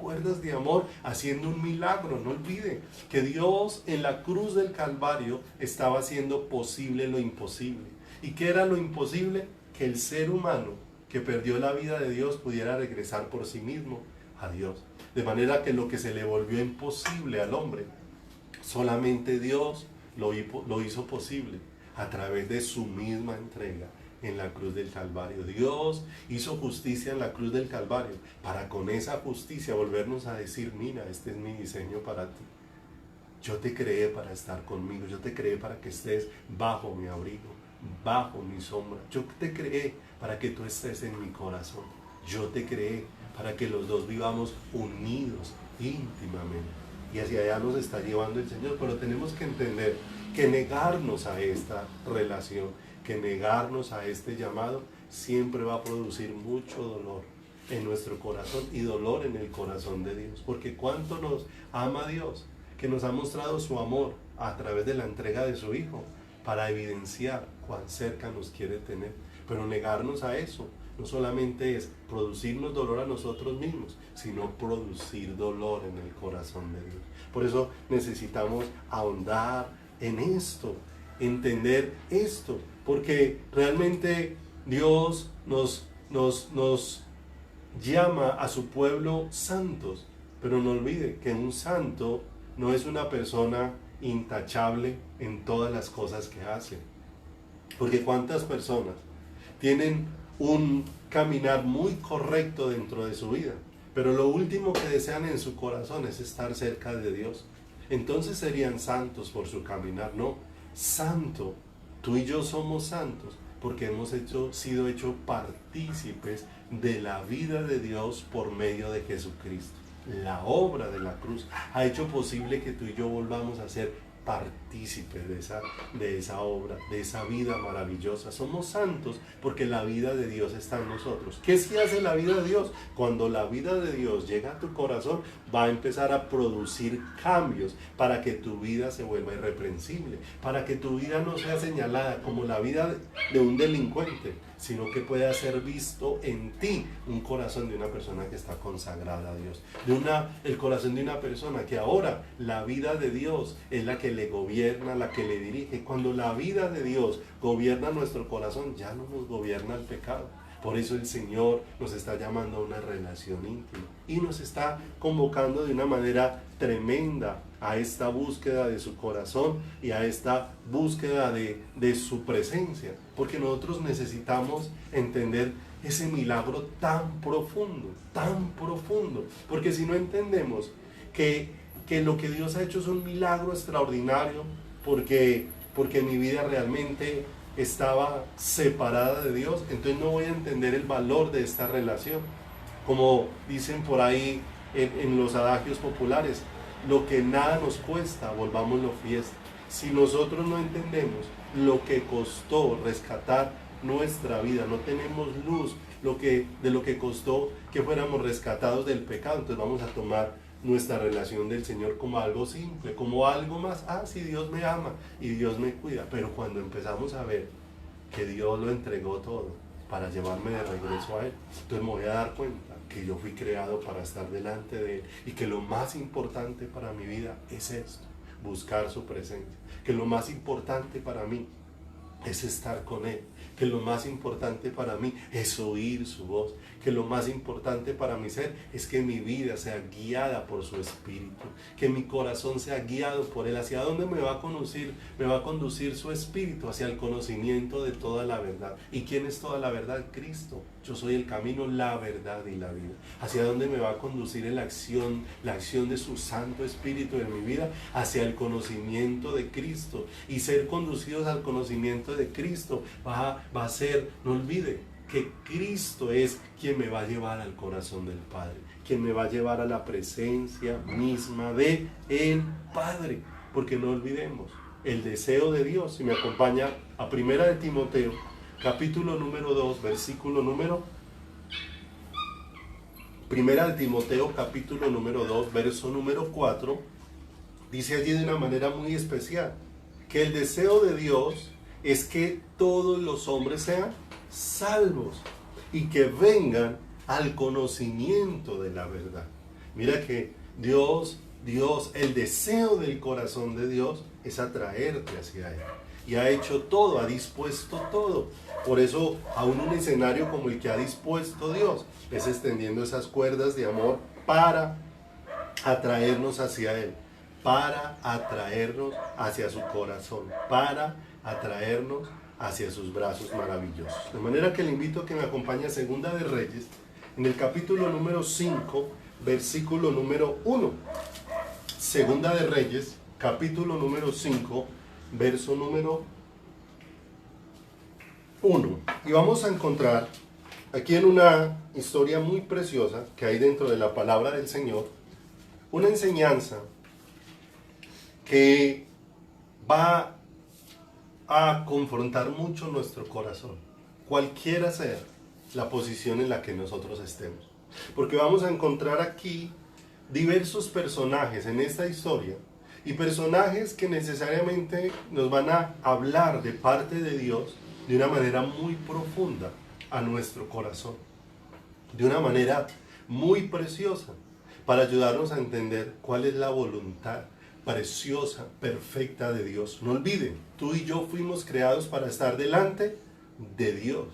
haciendo un milagro. No olvide que Dios en la cruz del Calvario estaba haciendo posible lo imposible. ¿Y qué era lo imposible? Que el ser humano que perdió la vida de Dios pudiera regresar por sí mismo a Dios. De manera que lo que se le volvió imposible al hombre, solamente Dios lo hizo posible a través de su misma entrega en la cruz del Calvario. Dios hizo justicia en la cruz del Calvario para con esa justicia volvernos a decir, mira, este es mi diseño para ti. Yo te creé para estar conmigo, yo te creé para que estés bajo mi abrigo, bajo mi sombra. Yo te creé para que tú estés en mi corazón. Yo te creé para que los dos vivamos unidos íntimamente. Y hacia allá nos está llevando el Señor, pero tenemos que entender que negarnos a esta relación, que negarnos a este llamado, siempre va a producir mucho dolor en nuestro corazón y dolor en el corazón de Dios. Porque cuánto nos ama Dios, que nos ha mostrado su amor a través de la entrega de su Hijo, para evidenciar cuán cerca nos quiere tener. Pero negarnos a eso no solamente es producirnos dolor a nosotros mismos, sino producir dolor en el corazón de Dios. Por eso necesitamos ahondar en esto, entender esto, porque realmente Dios nos llama a su pueblo santos, pero no olvide que un santo no es una persona intachable en todas las cosas que hace. Porque cuántas personas tienen un caminar muy correcto dentro de su vida, pero lo último que desean en su corazón es estar cerca de Dios. Entonces serían santos por su caminar. No, santo, tú y yo somos santos porque hemos sido hechos partícipes de la vida de Dios por medio de Jesucristo. La obra de la cruz ha hecho posible que tú y yo volvamos a ser partícipes de esa obra, de esa vida maravillosa. Somos santos porque la vida de Dios está en nosotros. ¿Qué sí hace la vida de Dios? Cuando la vida de Dios llega a tu corazón, va a empezar a producir cambios para que tu vida se vuelva irreprensible, para que tu vida no sea señalada como la vida de un delincuente, sino que pueda ser visto en ti un corazón de una persona que está consagrada a Dios, el corazón de una persona que ahora la vida de Dios es la que le gobierna, la que le dirige. Cuando la vida de Dios gobierna nuestro corazón, ya no nos gobierna el pecado. Por eso el Señor nos está llamando a una relación íntima y nos está convocando de una manera tremenda a esta búsqueda de su corazón y a esta búsqueda de su presencia, porque nosotros necesitamos entender ese milagro tan profundo, porque si no entendemos que lo que Dios ha hecho es un milagro extraordinario, porque mi vida realmente estaba separada de Dios, entonces no voy a entender el valor de esta relación. Como dicen por ahí en los adagios populares, lo que nada nos cuesta, volvámoslo fiesta. Si nosotros no entendemos lo que costó rescatar nuestra vida, no tenemos luz de lo que costó que fuéramos rescatados del pecado, entonces vamos a tomar nuestra relación del Señor como algo simple, como algo más, sí, Dios me ama y Dios me cuida, pero cuando empezamos a ver que Dios lo entregó todo para llevarme de regreso a Él, entonces me voy a dar cuenta que yo fui creado para estar delante de Él y que lo más importante para mi vida es esto, buscar su presencia, que lo más importante para mí es estar con Él, que lo más importante para mí es oír su voz, que lo más importante para mi ser es que mi vida sea guiada por su Espíritu, que mi corazón sea guiado por Él. ¿Hacia dónde me va a conducir? Me va a conducir su Espíritu hacia el conocimiento de toda la verdad. ¿Y quién es toda la verdad? Cristo. Yo soy el camino, la verdad y la vida. ¿Hacia dónde me va a conducir la acción de su Santo Espíritu en mi vida? Hacia el conocimiento de Cristo. Y ser conducidos al conocimiento de Cristo va a ser, no olvide, que Cristo es quien me va a llevar al corazón del Padre, quien me va a llevar a la presencia misma de el Padre. Porque no olvidemos, el deseo de Dios, si me acompaña a 1 de Timoteo, capítulo número 2, versículo número 1 de Timoteo, capítulo número 2, verso número 4, dice allí de una manera muy especial, que el deseo de Dios es que todos los hombres sean salvos y que vengan al conocimiento de la verdad. Mira que Dios, el deseo del corazón de Dios es atraerte hacia Él. Y ha hecho todo, ha dispuesto todo. Por eso, aún un escenario como el que ha dispuesto Dios, es extendiendo esas cuerdas de amor para atraernos hacia Él, para atraernos hacia su corazón, para atraernos hacia sus brazos maravillosos. De manera que le invito a que me acompañe a Segunda de Reyes, en el capítulo número 5, versículo número 1. Segunda de Reyes, capítulo número 5, verso número 1. Y vamos a encontrar aquí en una historia muy preciosa que hay dentro de la palabra del Señor, una enseñanza que va a confrontar mucho nuestro corazón, cualquiera sea la posición en la que nosotros estemos. Porque vamos a encontrar aquí diversos personajes en esta historia y personajes que necesariamente nos van a hablar de parte de Dios de una manera muy profunda a nuestro corazón, de una manera muy preciosa, para ayudarnos a entender cuál es la voluntad preciosa, perfecta de Dios. No olviden, tú y yo fuimos creados para estar delante de Dios,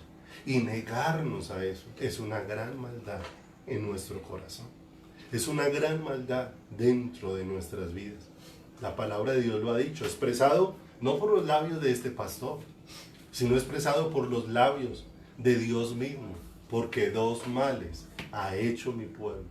y negarnos a eso es una gran maldad en nuestro corazón. Es una gran maldad dentro de nuestras vidas. La palabra de Dios lo ha dicho, expresado no por los labios de este pastor, sino expresado por los labios de Dios mismo, porque dos males ha hecho mi pueblo.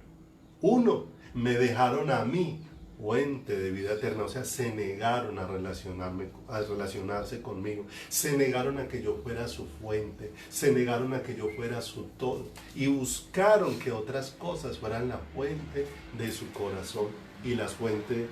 Uno, me dejaron a mí, fuente de vida eterna, o sea, se negaron a relacionarse conmigo, se negaron a que yo fuera su fuente, se negaron a que yo fuera su todo, y buscaron que otras cosas fueran la fuente de su corazón, y la fuente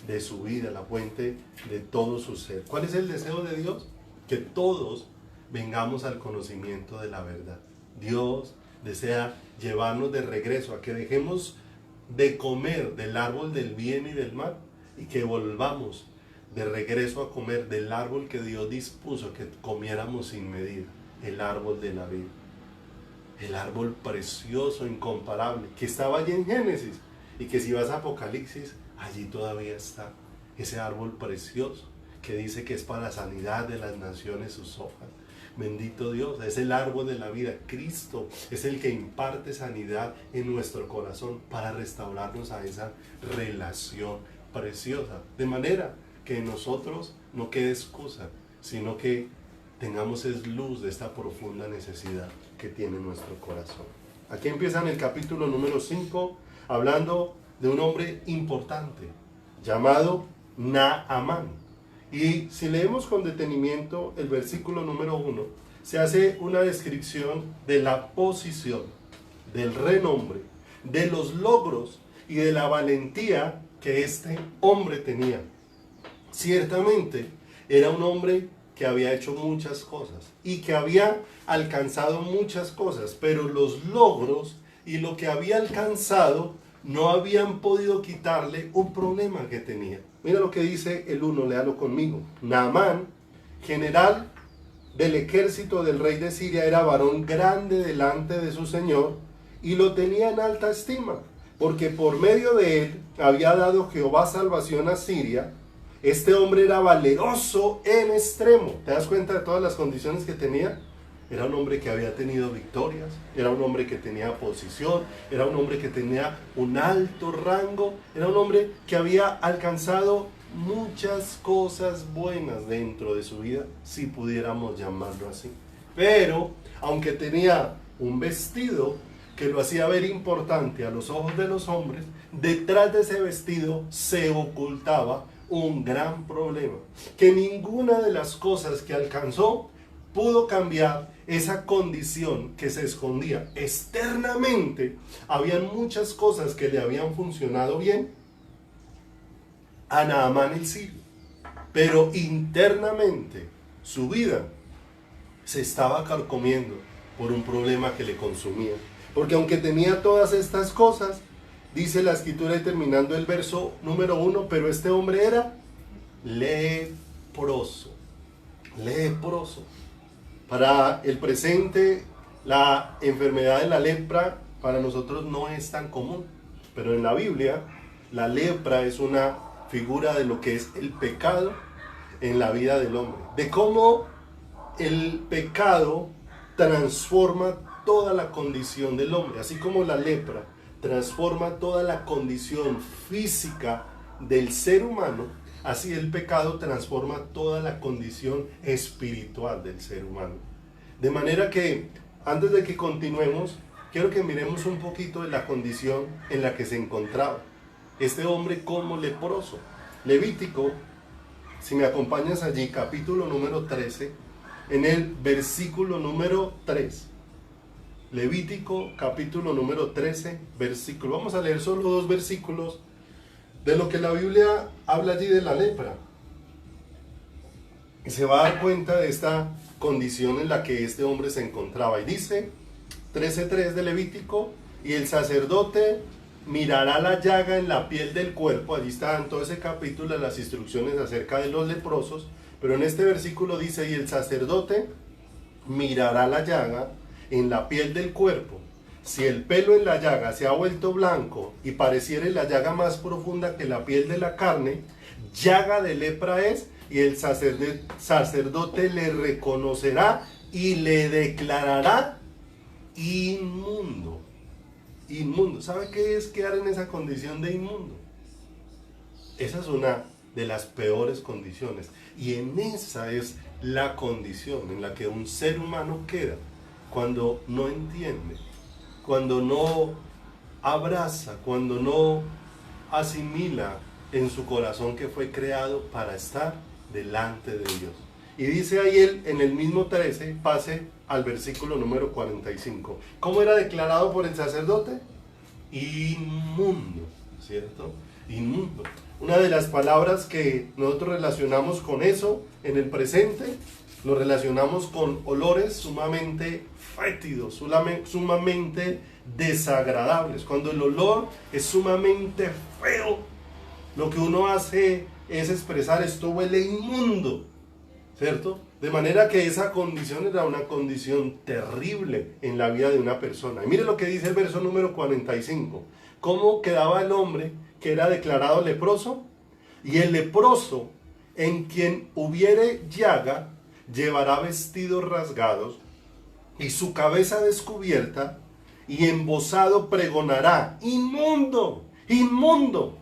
de su vida, la fuente de todo su ser. ¿Cuál es el deseo de Dios? Que todos vengamos al conocimiento de la verdad. Dios desea llevarnos de regreso a que dejemos de comer del árbol del bien y del mal y que volvamos de regreso a comer del árbol que Dios dispuso que comiéramos sin medida, el árbol de la vida, el árbol precioso, incomparable, que estaba allí en Génesis y que si vas a Apocalipsis, allí todavía está ese árbol precioso que dice que es para la sanidad de las naciones sus hojas. Bendito Dios, es el árbol de la vida. Cristo es el que imparte sanidad en nuestro corazón para restaurarnos a esa relación preciosa. De manera que en nosotros no quede excusa, sino que tengamos es luz de esta profunda necesidad que tiene nuestro corazón. Aquí empieza en el capítulo número 5, hablando de un hombre importante, llamado Naamán. Y si leemos con detenimiento el versículo número 1, se hace una descripción de la posición, del renombre, de los logros y de la valentía que este hombre tenía. Ciertamente era un hombre que había hecho muchas cosas y que había alcanzado muchas cosas, pero los logros y lo que había alcanzado no habían podido quitarle un problema que tenía. Mira lo que dice el 1, léalo conmigo. Naamán, general del ejército del rey de Siria, era varón grande delante de su señor y lo tenía en alta estima, porque por medio de él había dado Jehová salvación a Siria. Este hombre era valeroso en extremo. ¿Te das cuenta de todas las condiciones que tenía? Era un hombre que había tenido victorias, era un hombre que tenía posición, era un hombre que tenía un alto rango, era un hombre que había alcanzado muchas cosas buenas dentro de su vida, si pudiéramos llamarlo así. Pero, aunque tenía un vestido que lo hacía ver importante a los ojos de los hombres, detrás de ese vestido se ocultaba un gran problema, que ninguna de las cosas que alcanzó pudo cambiar esa condición que se escondía. Externamente habían muchas cosas que le habían funcionado bien a Naamán el sirio, pero internamente su vida se estaba carcomiendo por un problema que le consumía. Porque aunque tenía todas estas cosas, dice la escritura y terminando el verso número 1, pero este hombre era leproso. Leproso. Para el presente, la enfermedad de la lepra para nosotros no es tan común, pero en la Biblia la lepra es una figura de lo que es el pecado en la vida del hombre, de cómo el pecado transforma toda la condición del hombre, así como la lepra transforma toda la condición física del ser humano. Así el pecado transforma toda la condición espiritual del ser humano. De manera que, antes de que continuemos, quiero que miremos un poquito de la condición en la que se encontraba este hombre como leproso. Levítico, si me acompañas allí, capítulo número 13, en el versículo número 3. Levítico, capítulo número 13, versículo. Vamos a leer solo 2 versículos de lo que la Biblia habla allí de la lepra. Y se va a dar cuenta de esta condición en la que este hombre se encontraba. Y dice 13:3 de Levítico, y el sacerdote mirará la llaga en la piel del cuerpo. Allí está en todo ese capítulo las instrucciones acerca de los leprosos. Pero en este versículo dice, y el sacerdote mirará la llaga en la piel del cuerpo. Si el pelo en la llaga se ha vuelto blanco y pareciere la llaga más profunda que la piel de la carne, llaga de lepra es, y el sacerdote le reconocerá y le declarará inmundo. Inmundo. ¿Sabe qué es quedar en esa condición de inmundo? Esa es una de las peores condiciones. Y en esa es la condición en la que un ser humano queda cuando no entiende, cuando no abraza, cuando no asimila en su corazón que fue creado para estar delante de Dios. Y dice ahí él en el mismo 13, pase al versículo número 45. ¿Cómo era declarado por el sacerdote? Inmundo, ¿cierto? Inmundo. Una de las palabras que nosotros relacionamos con eso en el presente, lo relacionamos con olores sumamente fétidos, sumamente desagradables. Cuando el olor es sumamente feo, lo que uno hace es expresar: esto huele inmundo, ¿cierto? De manera que esa condición era una condición terrible en la vida de una persona. Y mire lo que dice el verso número 45. ¿Cómo quedaba el hombre que era declarado leproso? Y el leproso, en quien hubiere llaga, llevará vestidos rasgados y su cabeza descubierta, y embozado pregonará: inmundo, inmundo.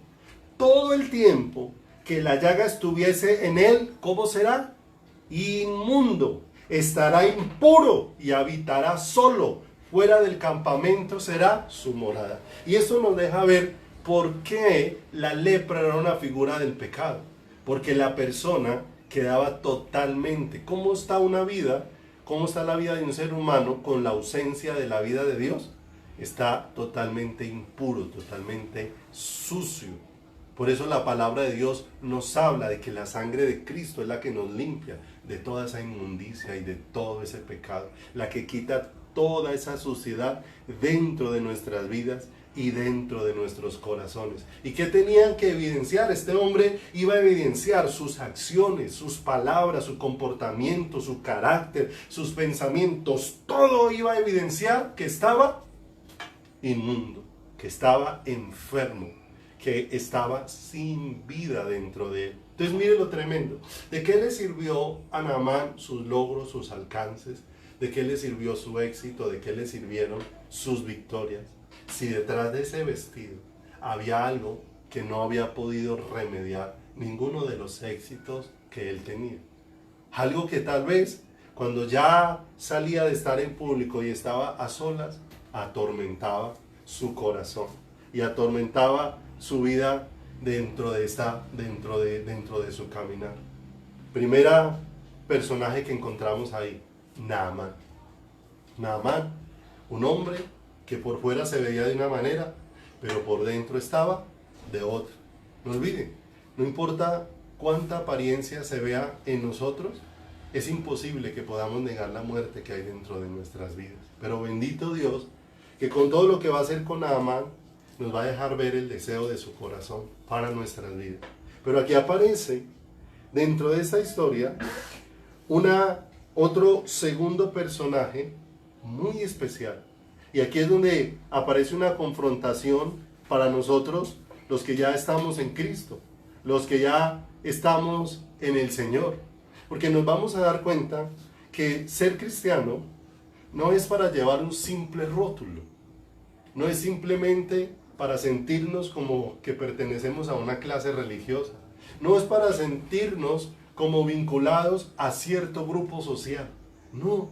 Todo el tiempo que la llaga estuviese en él, ¿cómo será? Inmundo. Estará impuro y habitará solo. Fuera del campamento será su morada. Y esto nos deja ver por qué la lepra era una figura del pecado. Porque la persona quedaba totalmente. ¿Cómo está una vida? ¿Cómo está la vida de un ser humano con la ausencia de la vida de Dios? Está totalmente impuro, totalmente sucio. Por eso la palabra de Dios nos habla de que la sangre de Cristo es la que nos limpia de toda esa inmundicia y de todo ese pecado, la que quita toda esa suciedad dentro de nuestras vidas y dentro de nuestros corazones. ¿Y qué tenían que evidenciar? Este hombre iba a evidenciar sus acciones, sus palabras, su comportamiento, su carácter, sus pensamientos. Todo iba a evidenciar que estaba inmundo, que estaba enfermo, que estaba sin vida dentro de él. Entonces mire lo tremendo. ¿De qué le sirvió a Naamán sus logros, sus alcances? ¿De qué le sirvió su éxito? ¿De qué le sirvieron sus victorias? Si detrás de ese vestido había algo que no había podido remediar ninguno de los éxitos que él tenía. Algo que tal vez cuando ya salía de estar en público y estaba a solas, atormentaba su corazón y atormentaba su vida dentro de su caminar. Primera personaje que encontramos ahí, Naamán. Naamán, un hombre que por fuera se veía de una manera, pero por dentro estaba de otra. No olviden, no importa cuánta apariencia se vea en nosotros, es imposible que podamos negar la muerte que hay dentro de nuestras vidas. Pero bendito Dios, que con todo lo que va a hacer con Naamán, nos va a dejar ver el deseo de su corazón para nuestras vidas. Pero aquí aparece, dentro de esta historia, otro segundo personaje muy especial. Y aquí es donde aparece una confrontación para nosotros, los que ya estamos en Cristo, los que ya estamos en el Señor. Porque nos vamos a dar cuenta que ser cristiano no es para llevar un simple rótulo, no es simplemente para sentirnos como que pertenecemos a una clase religiosa, no es para sentirnos como vinculados a cierto grupo social. No,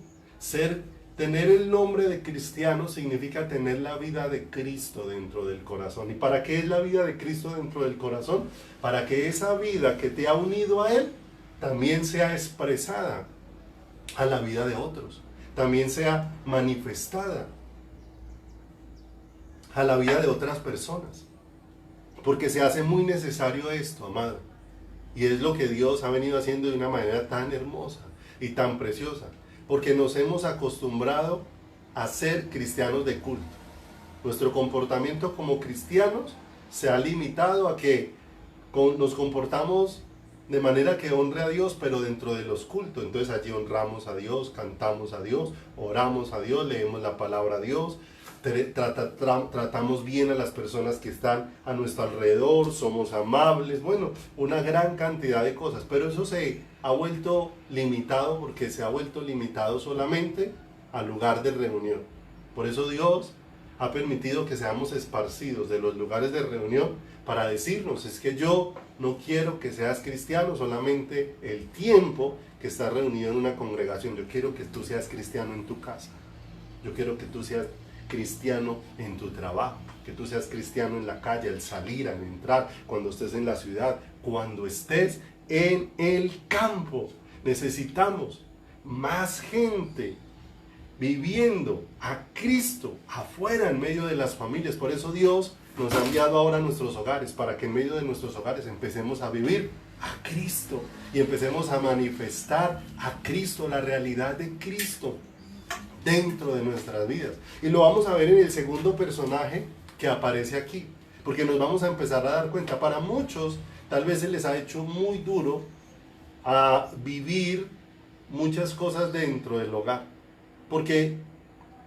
tener el nombre de cristiano significa tener la vida de Cristo dentro del corazón. ¿Y para qué es la vida de Cristo dentro del corazón? Para que esa vida que te ha unido a Él también sea expresada a la vida de otros, también sea manifestada a la vida de otras personas. Porque se hace muy necesario esto, amado. Y es lo que Dios ha venido haciendo de una manera tan hermosa y tan preciosa. Porque nos hemos acostumbrado a ser cristianos de culto. Nuestro comportamiento como cristianos se ha limitado a que nos comportamos de manera que honre a Dios, pero dentro de los cultos. Entonces allí honramos a Dios, cantamos a Dios, oramos a Dios, leemos la palabra a Dios, tratamos bien a las personas que están a nuestro alrededor, somos amables, bueno, una gran cantidad de cosas. Pero eso se ha vuelto limitado, porque se ha vuelto limitado solamente al lugar de reunión. Por eso Dios ha permitido que seamos esparcidos de los lugares de reunión para decirnos: es que yo no quiero que seas cristiano solamente el tiempo que estás reunido en una congregación. Yo quiero que tú seas cristiano en tu casa. Yo quiero que tú seas cristiano en tu trabajo, que tú seas cristiano en la calle, al salir, al entrar, cuando estés en la ciudad, cuando estés en el campo. Necesitamos más gente viviendo a Cristo afuera, en medio de las familias. Por eso Dios nos ha enviado ahora a nuestros hogares, para que en medio de nuestros hogares empecemos a vivir a Cristo y empecemos a manifestar a Cristo, la realidad de Cristo dentro de nuestras vidas. Y lo vamos a ver en el segundo personaje que aparece aquí, porque nos vamos a empezar a dar cuenta. Para muchos tal vez se les ha hecho muy duro a vivir muchas cosas dentro del hogar, porque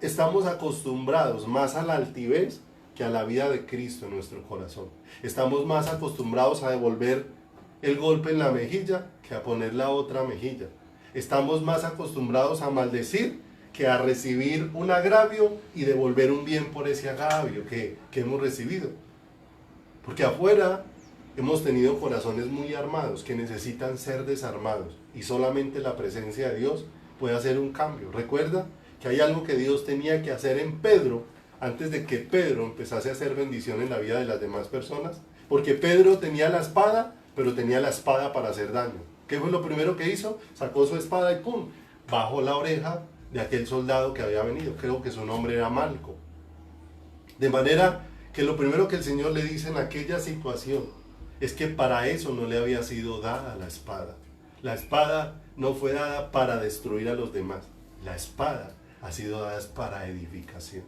estamos acostumbrados más a la altivez que a la vida de Cristo en nuestro corazón. Estamos más acostumbrados a devolver el golpe en la mejilla que a poner la otra mejilla. estamos más acostumbrados a maldecir que a recibir un agravio y devolver un bien por ese agravio que hemos recibido. Porque afuera hemos tenido corazones muy armados que necesitan ser desarmados y solamente la presencia de Dios puede hacer un cambio. Recuerda que hay algo que Dios tenía que hacer en Pedro antes de que Pedro empezase a hacer bendición en la vida de las demás personas. Porque Pedro tenía la espada, pero tenía la espada para hacer daño. ¿Qué fue lo primero que hizo? Sacó su espada y ¡pum! Bajó la oreja de aquel soldado que había venido. Creo que su nombre era Malco. De manera que lo primero que el Señor le dice en aquella situación es que para eso no le había sido dada la espada. La espada no fue dada para destruir a los demás. La espada ha sido dada para edificación.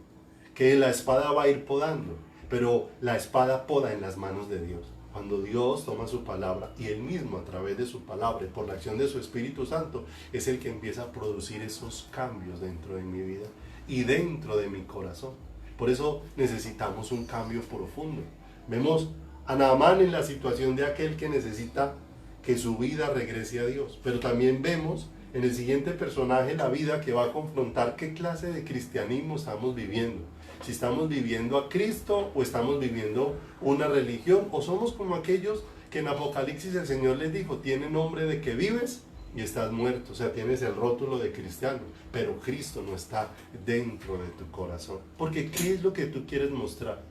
Que la espada va a ir podando, pero la espada poda en las manos de Dios. Cuando Dios toma su palabra y Él mismo a través de su palabra y por la acción de su Espíritu Santo es el que empieza a producir esos cambios dentro de mi vida y dentro de mi corazón. Por eso necesitamos un cambio profundo. Vemos a Naamán en la situación de aquel que necesita que su vida regrese a Dios, pero también vemos en el siguiente personaje la vida que va a confrontar qué clase de cristianismo estamos viviendo. Si estamos viviendo a Cristo o estamos viviendo una religión, o somos como aquellos que en Apocalipsis el Señor les dijo, tiene nombre de que vives y estás muerto, o sea, tienes el rótulo de cristiano, pero Cristo no está dentro de tu corazón. Porque ¿qué es lo que tú quieres mostrar?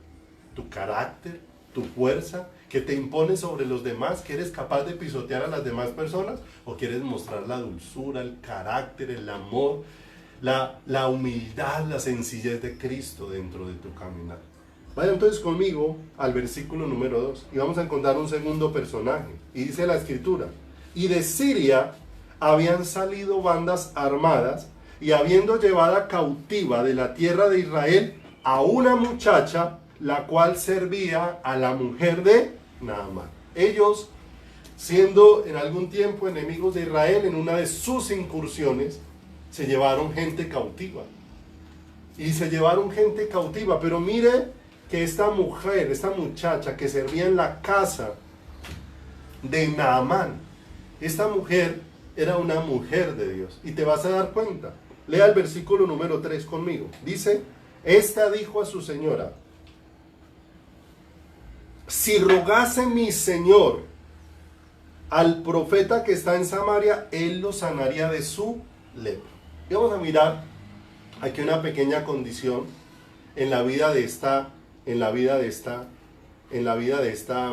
¿Tu carácter? ¿Tu fuerza? ¿Que te impones sobre los demás? ¿Que eres capaz de pisotear a las demás personas? ¿O quieres mostrar la dulzura, el carácter, el amor, la humildad, la sencillez de Cristo dentro de tu caminar? Vaya entonces conmigo al versículo número 2 y vamos a encontrar un segundo personaje. Y dice la escritura, y de Siria habían salido bandas armadas y habiendo llevada cautiva de la tierra de Israel a una muchacha, la cual servía a la mujer de Naamán. Ellos, siendo en algún tiempo enemigos de Israel, en una de sus incursiones, se llevaron gente cautiva. Y se llevaron gente cautiva, pero mire que esta mujer, esta muchacha que servía en la casa de Naamán, esta mujer era una mujer de Dios. Y te vas a dar cuenta. Lea el versículo número 3 conmigo. Dice, esta dijo a su señora, si rogase mi señor al profeta que está en Samaria, él lo sanaría de su lepra. Y vamos a mirar aquí una pequeña condición en la vida de esta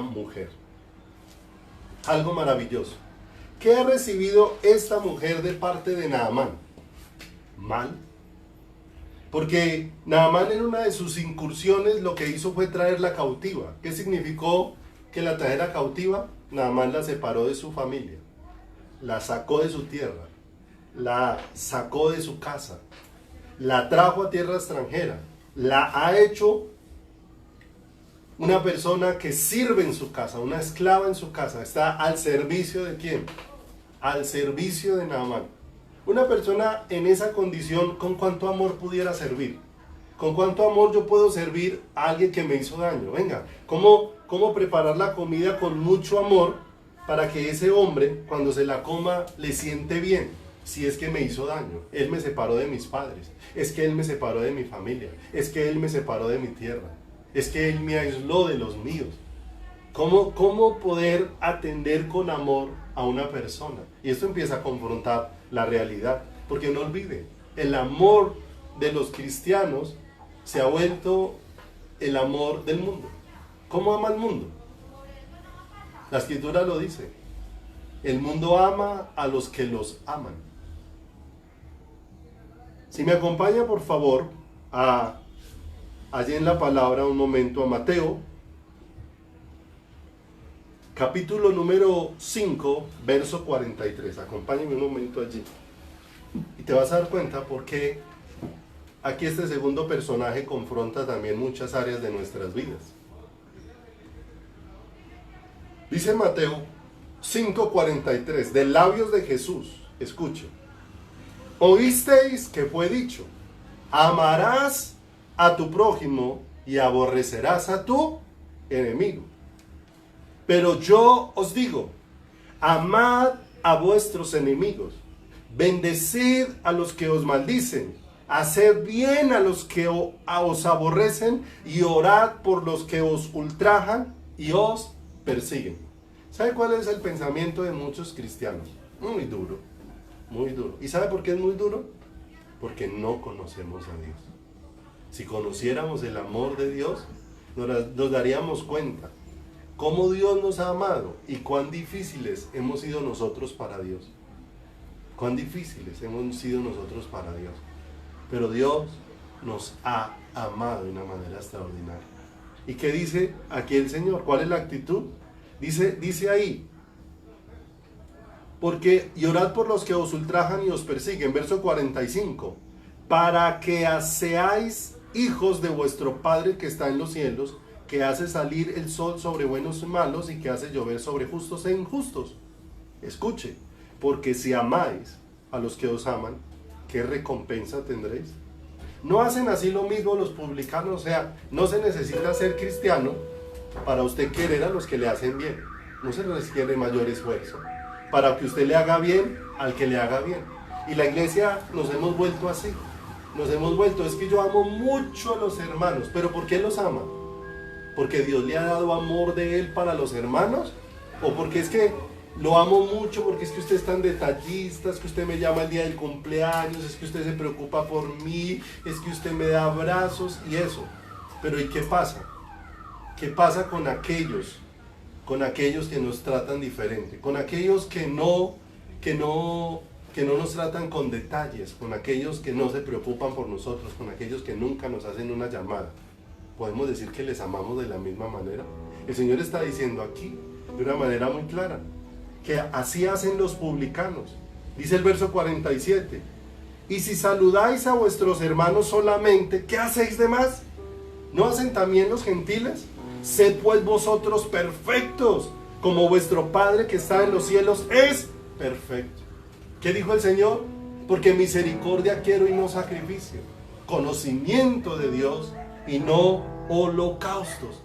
mujer. Algo maravilloso. ¿Qué ha recibido esta mujer de parte de Naamán? Mal. Porque Naamán en una de sus incursiones lo que hizo fue traerla cautiva. ¿Qué significó que la trajera cautiva? Naamán la separó de su familia, la sacó de su tierra, la sacó de su casa, la trajo a tierra extranjera, la ha hecho una persona que sirve en su casa, una esclava en su casa. Está al servicio de ¿quién? Al servicio de Naamán. Una persona en esa condición, ¿con cuánto amor pudiera servir? ¿Con cuánto amor yo puedo servir a alguien que me hizo daño? Venga, ¿cómo preparar la comida con mucho amor para que ese hombre, cuando se la coma, le siente bien? Si es que me hizo daño, él me separó de mis padres, es que él me separó de mi familia, es que él me separó de mi tierra, es que él me aisló de los míos. ¿Cómo poder atender con amor a una persona? Y esto empieza a confrontar la realidad, porque no olvide, el amor de los cristianos se ha vuelto el amor del mundo. ¿Cómo ama el mundo? La escritura lo dice, el mundo ama a los que los aman. Si me acompaña por favor allí en la palabra un momento a Mateo, capítulo número 5, verso 43. Acompáñenme un momento allí. Y te vas a dar cuenta por qué aquí este segundo personaje confronta también muchas áreas de nuestras vidas. Dice Mateo 5:43, de labios de Jesús, escuche. Oísteis que fue dicho, amarás a tu prójimo y aborrecerás a tu enemigo. Pero yo os digo, amad a vuestros enemigos, Bendecid a los que os maldicen, haced bien a los que os aborrecen y orad por los que os ultrajan y os persiguen. ¿Sabe cuál es el pensamiento de muchos cristianos? Muy duro, muy duro. ¿Y sabe por qué es muy duro? Porque no conocemos a Dios. Si conociéramos el amor de Dios, nos daríamos cuenta cómo Dios nos ha amado y cuán difíciles hemos sido nosotros para Dios. Cuán difíciles hemos sido nosotros para Dios. Pero Dios nos ha amado de una manera extraordinaria. ¿Y qué dice aquí el Señor? ¿Cuál es la actitud? Dice ahí, porque y orad por los que os ultrajan y os persiguen, verso 45, para que seáis hijos de vuestro Padre que está en los cielos, que hace salir el sol sobre buenos y malos y que hace llover sobre justos e injustos. Escuche, porque si amáis a los que os aman, ¿qué recompensa tendréis? ¿No hacen así lo mismo los publicanos? O sea, no se necesita ser cristiano para usted querer a los que le hacen bien. No se requiere mayor esfuerzo para que usted le haga bien al que le haga bien. Y la iglesia nos hemos vuelto así. Nos hemos vuelto, es que yo amo mucho a los hermanos. ¿Pero por qué los ama? ¿Porque Dios le ha dado amor de Él para los hermanos? ¿O porque es que lo amo mucho, porque es que usted es tan detallista, es que usted me llama el día del cumpleaños, es que usted se preocupa por mí, es que usted me da abrazos y eso? Pero ¿y qué pasa? ¿Qué pasa con aquellos que nos tratan diferente? Con aquellos que no nos tratan con detalles, con aquellos que no se preocupan por nosotros, con aquellos que nunca nos hacen una llamada. ¿Podemos decir que les amamos de la misma manera? El Señor está diciendo aquí, de una manera muy clara, que así hacen los publicanos. Dice el verso 47, y si saludáis a vuestros hermanos solamente, ¿qué hacéis de más? ¿No hacen también los gentiles? Sed pues vosotros perfectos, como vuestro Padre que está en los cielos es perfecto. ¿Qué dijo el Señor? Porque misericordia quiero y no sacrificio, conocimiento de Dios y no holocaustos.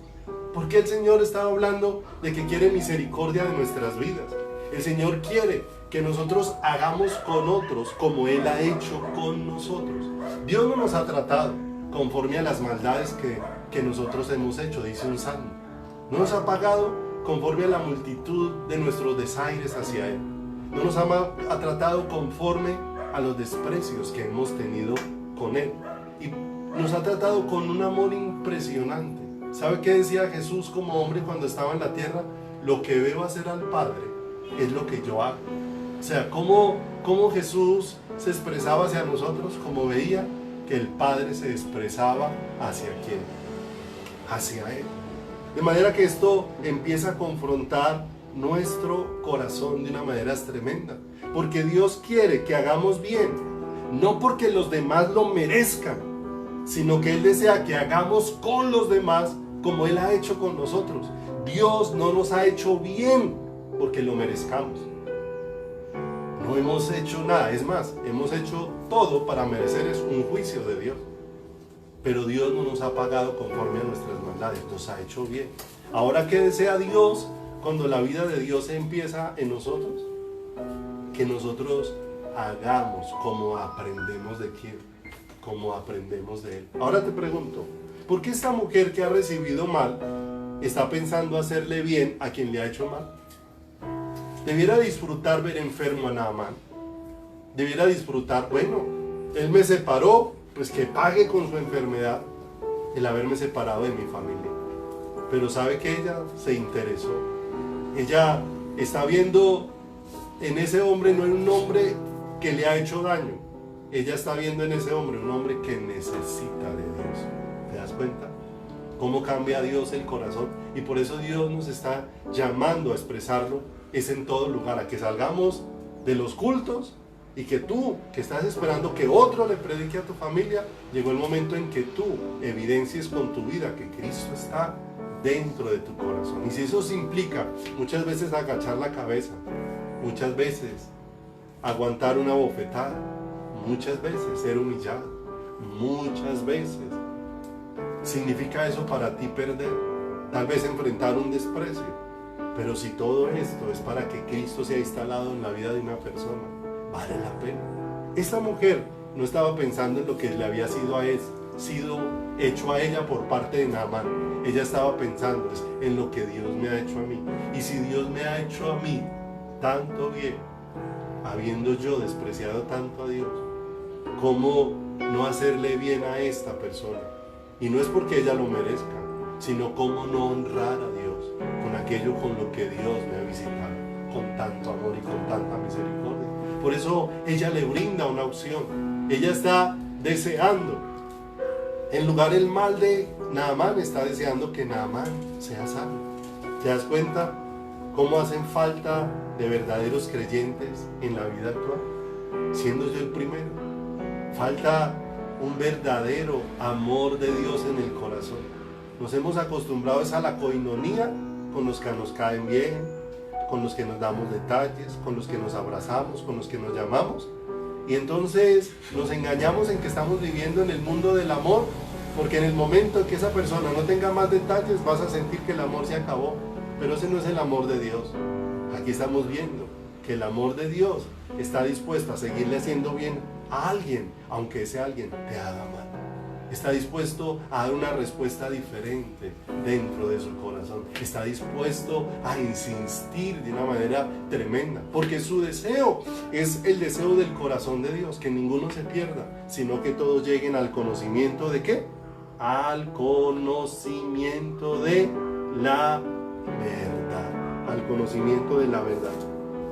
¿Por qué el Señor estaba hablando de que quiere misericordia de nuestras vidas? El Señor quiere que nosotros hagamos con otros como Él ha hecho con nosotros. Dios no nos ha tratado conforme a las maldades que nosotros hemos hecho, dice un salmo. No nos ha pagado conforme a la multitud de nuestros desaires hacia Él. No nos ha tratado conforme a los desprecios que hemos tenido con Él. Y nos ha tratado con un amor impresionante. ¿Sabe qué decía Jesús como hombre cuando estaba en la tierra? Lo que veo hacer al Padre es lo que yo hago. O sea, cómo Jesús se expresaba hacia nosotros, como veía que el Padre se expresaba hacia quién, hacia Él. De manera que esto empieza a confrontar nuestro corazón de una manera tremenda, porque Dios quiere que hagamos bien, no porque los demás lo merezcan, sino que Él desea que hagamos con los demás como Él ha hecho con nosotros. Dios no nos ha hecho bien porque lo merezcamos. No hemos hecho nada, es más, hemos hecho todo para merecer un juicio de Dios. Pero Dios no nos ha pagado conforme a nuestras maldades, nos ha hecho bien. Ahora, ¿qué desea Dios cuando la vida de Dios empieza en nosotros? Que nosotros hagamos como aprendemos de quién, como aprendemos de Él. Ahora te pregunto, ¿por qué esta mujer que ha recibido mal está pensando hacerle bien a quien le ha hecho mal? Debiera disfrutar ver enfermo a Naamán. Debiera disfrutar, bueno, él me separó, pues que pague con su enfermedad el haberme separado de mi familia. Pero sabe que ella se interesó. Ella está viendo en ese hombre no un hombre que le ha hecho daño. Ella está viendo en ese hombre un hombre que necesita de Dios. ¿Te das cuenta? ¿Cómo cambia Dios el corazón? Y por eso Dios nos está llamando a expresarlo. Es en todo lugar, a que salgamos de los cultos y que tú, que estás esperando que otro le predique a tu familia, llegó el momento en que tú evidencies con tu vida que Cristo está dentro de tu corazón. Y si eso implica muchas veces agachar la cabeza, muchas veces aguantar una bofetada, muchas veces ser humillado, muchas veces significa eso para ti perder, tal vez enfrentar un desprecio. Pero si todo esto es para que Cristo sea instalado en la vida de una persona, vale la pena. Esta mujer no estaba pensando en lo que le había sido hecho a ella por parte de Naamán. Ella estaba pensando en lo que Dios me ha hecho a mí. Y si Dios me ha hecho a mí tanto bien, habiendo yo despreciado tanto a Dios, ¿cómo no hacerle bien a esta persona? Y no es porque ella lo merezca, sino cómo no honrar a Dios con aquello con lo que Dios me ha visitado, con tanto amor y con tanta misericordia. Por eso ella le brinda una opción. Ella está deseando, en lugar del mal de Naamán, está deseando que Naamán sea salvo. ¿Te das cuenta cómo hacen falta de verdaderos creyentes en la vida actual? Siendo yo el primero. Falta un verdadero amor de Dios en el corazón. Nos hemos acostumbrado a la coinonía con los que nos caen bien, con los que nos damos detalles, con los que nos abrazamos, con los que nos llamamos. Y entonces nos engañamos en que estamos viviendo en el mundo del amor, porque en el momento en que esa persona no tenga más detalles, vas a sentir que el amor se acabó. Pero ese no es el amor de Dios. Aquí estamos viendo que el amor de Dios está dispuesto a seguirle haciendo bien a alguien, aunque ese alguien te haga mal. Está dispuesto a dar una respuesta diferente dentro de su corazón. Está dispuesto a insistir de una manera tremenda, porque su deseo es el deseo del corazón de Dios, que ninguno se pierda, sino que todos lleguen al conocimiento de ¿qué? Al conocimiento de la verdad. Al conocimiento de la verdad.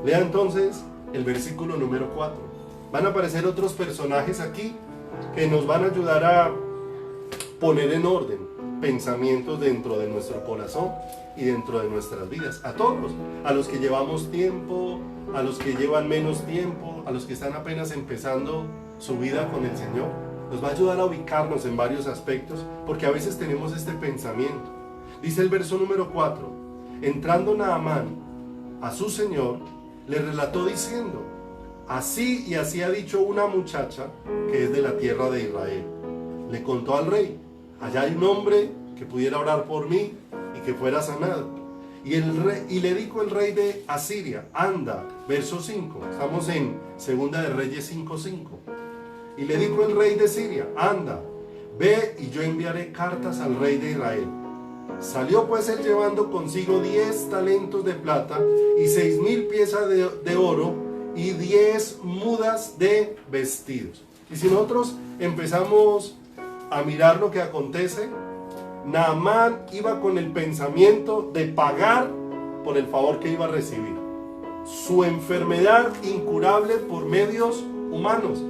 Lea entonces el versículo número 4. Van a aparecer otros personajes aquí que nos van a ayudar a poner en orden pensamientos dentro de nuestro corazón y dentro de nuestras vidas. A todos, a los que llevamos tiempo, a los que llevan menos tiempo, a los que están apenas empezando su vida con el Señor. Nos va a ayudar a ubicarnos en varios aspectos, porque a veces tenemos este pensamiento. Dice el verso número 4: entrando Naamán a su señor, le relató diciendo: así y así ha dicho una muchacha que es de la tierra de Israel. Le contó al rey: allá hay un hombre que pudiera orar por mí y que fuera sanado. Y le dijo el rey de Asiria: anda, verso 5, estamos en Segunda de Reyes 5:5. Y le dijo el rey de Siria: anda, ve y yo enviaré cartas al rey de Israel. Salió pues él llevando consigo 10 talentos de plata y 6,000 piezas de oro y 10 mudas de vestidos. Y si nosotros empezamos a mirar lo que acontece, Naamán iba con el pensamiento de pagar por el favor que iba a recibir. Su enfermedad incurable por medios humanos.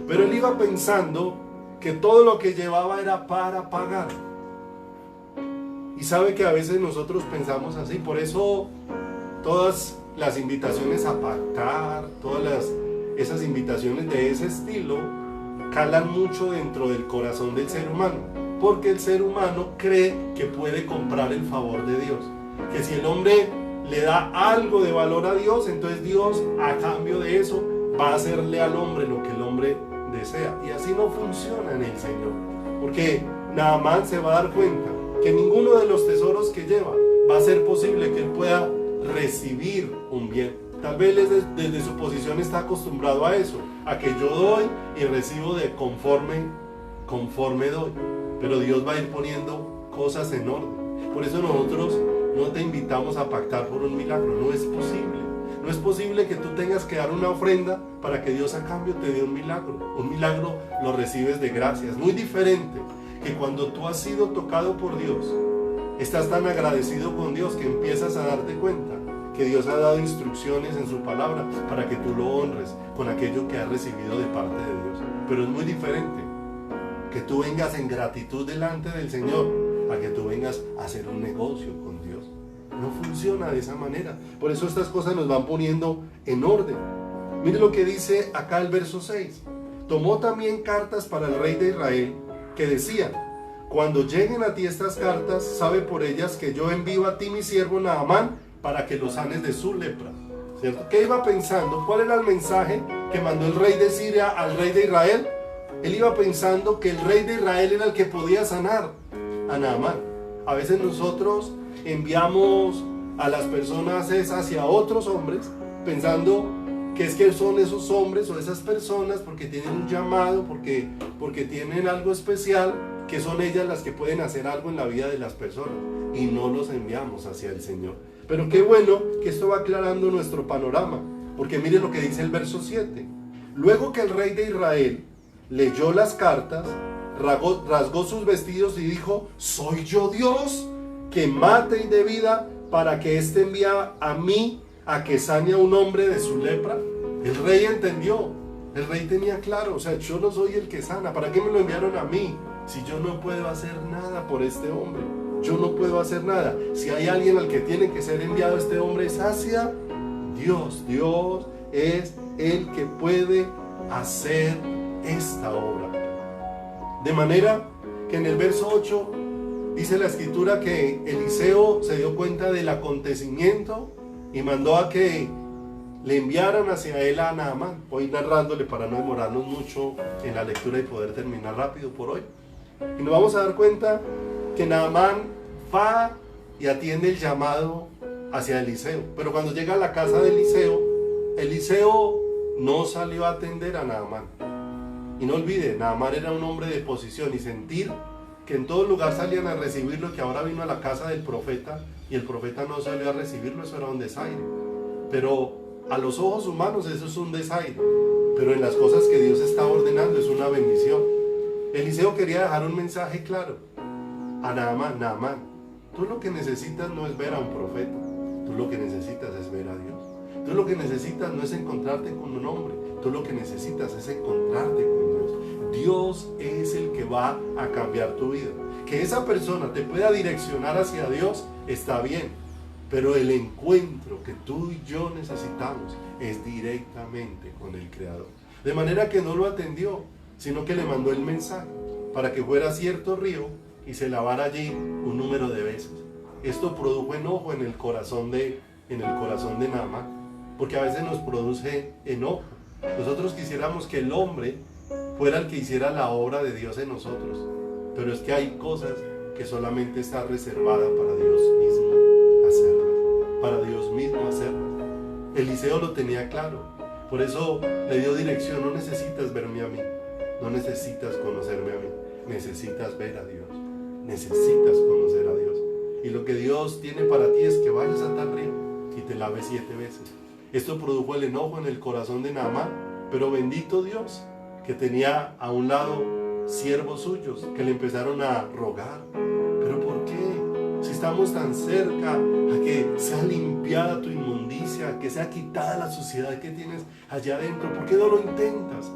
Pero él iba pensando que todo lo que llevaba era para pagar. Y sabe que a veces nosotros pensamos así. Por eso todas las invitaciones a pactar, esas invitaciones de ese estilo, calan mucho dentro del corazón del ser humano, porque el ser humano cree que puede comprar el favor de Dios, que si el hombre le da algo de valor a Dios, entonces Dios a cambio de eso va a hacerle al hombre lo que el hombre desea. Y así no funciona en el Señor, porque Naamán se va a dar cuenta que ninguno de los tesoros que lleva va a ser posible que él pueda recibir un bien. Tal vez desde su posición está acostumbrado a eso, a que yo doy y recibo de conforme doy. Pero Dios va a ir poniendo cosas en orden. Por eso nosotros no te invitamos a pactar por un milagro. No es posible. No es posible que tú tengas que dar una ofrenda para que Dios a cambio te dé un milagro. Un milagro lo recibes de gracia. Es muy diferente que cuando tú has sido tocado por Dios, estás tan agradecido con Dios que empiezas a darte cuenta que Dios ha dado instrucciones en su palabra para que tú lo honres con aquello que has recibido de parte de Dios. Pero es muy diferente que tú vengas en gratitud delante del Señor a que tú vengas a hacer un negocio con Dios. No funciona de esa manera. Por eso estas cosas nos van poniendo en orden. Mire lo que dice acá el verso 6. Tomó también cartas para el rey de Israel que decían: cuando lleguen a ti estas cartas, sabe por ellas que yo envío a ti mi siervo Naamán para que lo sanes de su lepra. ¿Cierto? ¿Qué iba pensando? ¿Cuál era el mensaje que mandó el rey de Siria al rey de Israel? Él iba pensando que el rey de Israel era el que podía sanar a Naamán. A veces nosotros enviamos a las personas hacia otros hombres pensando que es que son esos hombres o esas personas porque tienen un llamado, porque tienen algo especial, que son ellas las que pueden hacer algo en la vida de las personas, y no los enviamos hacia el Señor. Pero qué bueno que esto va aclarando nuestro panorama, porque mire lo que dice el verso 7. Luego que el rey de Israel leyó las cartas, rasgó sus vestidos y dijo: ¿soy yo Dios que mate y dé vida para que éste envíe a mí a que sane a un hombre de su lepra? El rey entendió, el rey tenía claro, o sea, yo no soy el que sana, ¿para qué me lo enviaron a mí? Si yo no puedo hacer nada por este hombre, yo no puedo hacer nada. Si hay alguien al que tiene que ser enviado este hombre es hacia Dios. Dios es el que puede hacer esta obra. De manera que en el verso 8 dice la escritura que Eliseo se dio cuenta del acontecimiento y mandó a que le enviaran hacia él a Naamán. Voy narrándole para no demorarnos mucho en la lectura y poder terminar rápido por hoy. Y nos vamos a dar cuenta que Naamán va y atiende el llamado hacia Eliseo. Pero cuando llega a la casa de Eliseo, Eliseo no salió a atender a Naamán. Y no olvide, Naamán era un hombre de posición, y sentir que en todo lugar salían a recibirlo, que ahora vino a la casa del profeta y el profeta no salió a recibirlo, eso era un desaire. Pero a los ojos humanos eso es un desaire, pero en las cosas que Dios está ordenando es una bendición. Eliseo quería dejar un mensaje claro a Naamán: Naamán, tú lo que necesitas no es ver a un profeta, tú lo que necesitas es ver a Dios. Tú lo que necesitas no es encontrarte con un hombre, tú lo que necesitas es encontrarte con Dios. Dios es el que va a cambiar tu vida. Que esa persona te pueda direccionar hacia Dios está bien, pero el encuentro que tú y yo necesitamos es directamente con el Creador. De manera que no lo atendió, sino que le mandó el mensaje para que fuera a cierto río y se lavara allí un número de veces. Esto produjo enojo en el corazón de Naamán, porque a veces nos produce enojo. Nosotros quisiéramos que el hombre fuera el que hiciera la obra de Dios en nosotros, pero es que hay cosas que solamente está reservada para Dios mismo hacerlas, para Dios mismo hacerlas. Eliseo lo tenía claro, por eso le dio dirección: no necesitas verme a mí, no necesitas conocerme a mí, necesitas ver a Dios, necesitas conocer a Dios. Y lo que Dios tiene para ti es que vayas a tal río y te laves 7 veces. Esto produjo el enojo en el corazón de Naamán, pero bendito Dios que tenía a un lado siervos suyos que le empezaron a rogar: ¿pero por qué? Si estamos tan cerca a que sea limpiada tu inmundicia, a que sea quitada la suciedad que tienes allá adentro, ¿por qué no lo intentas?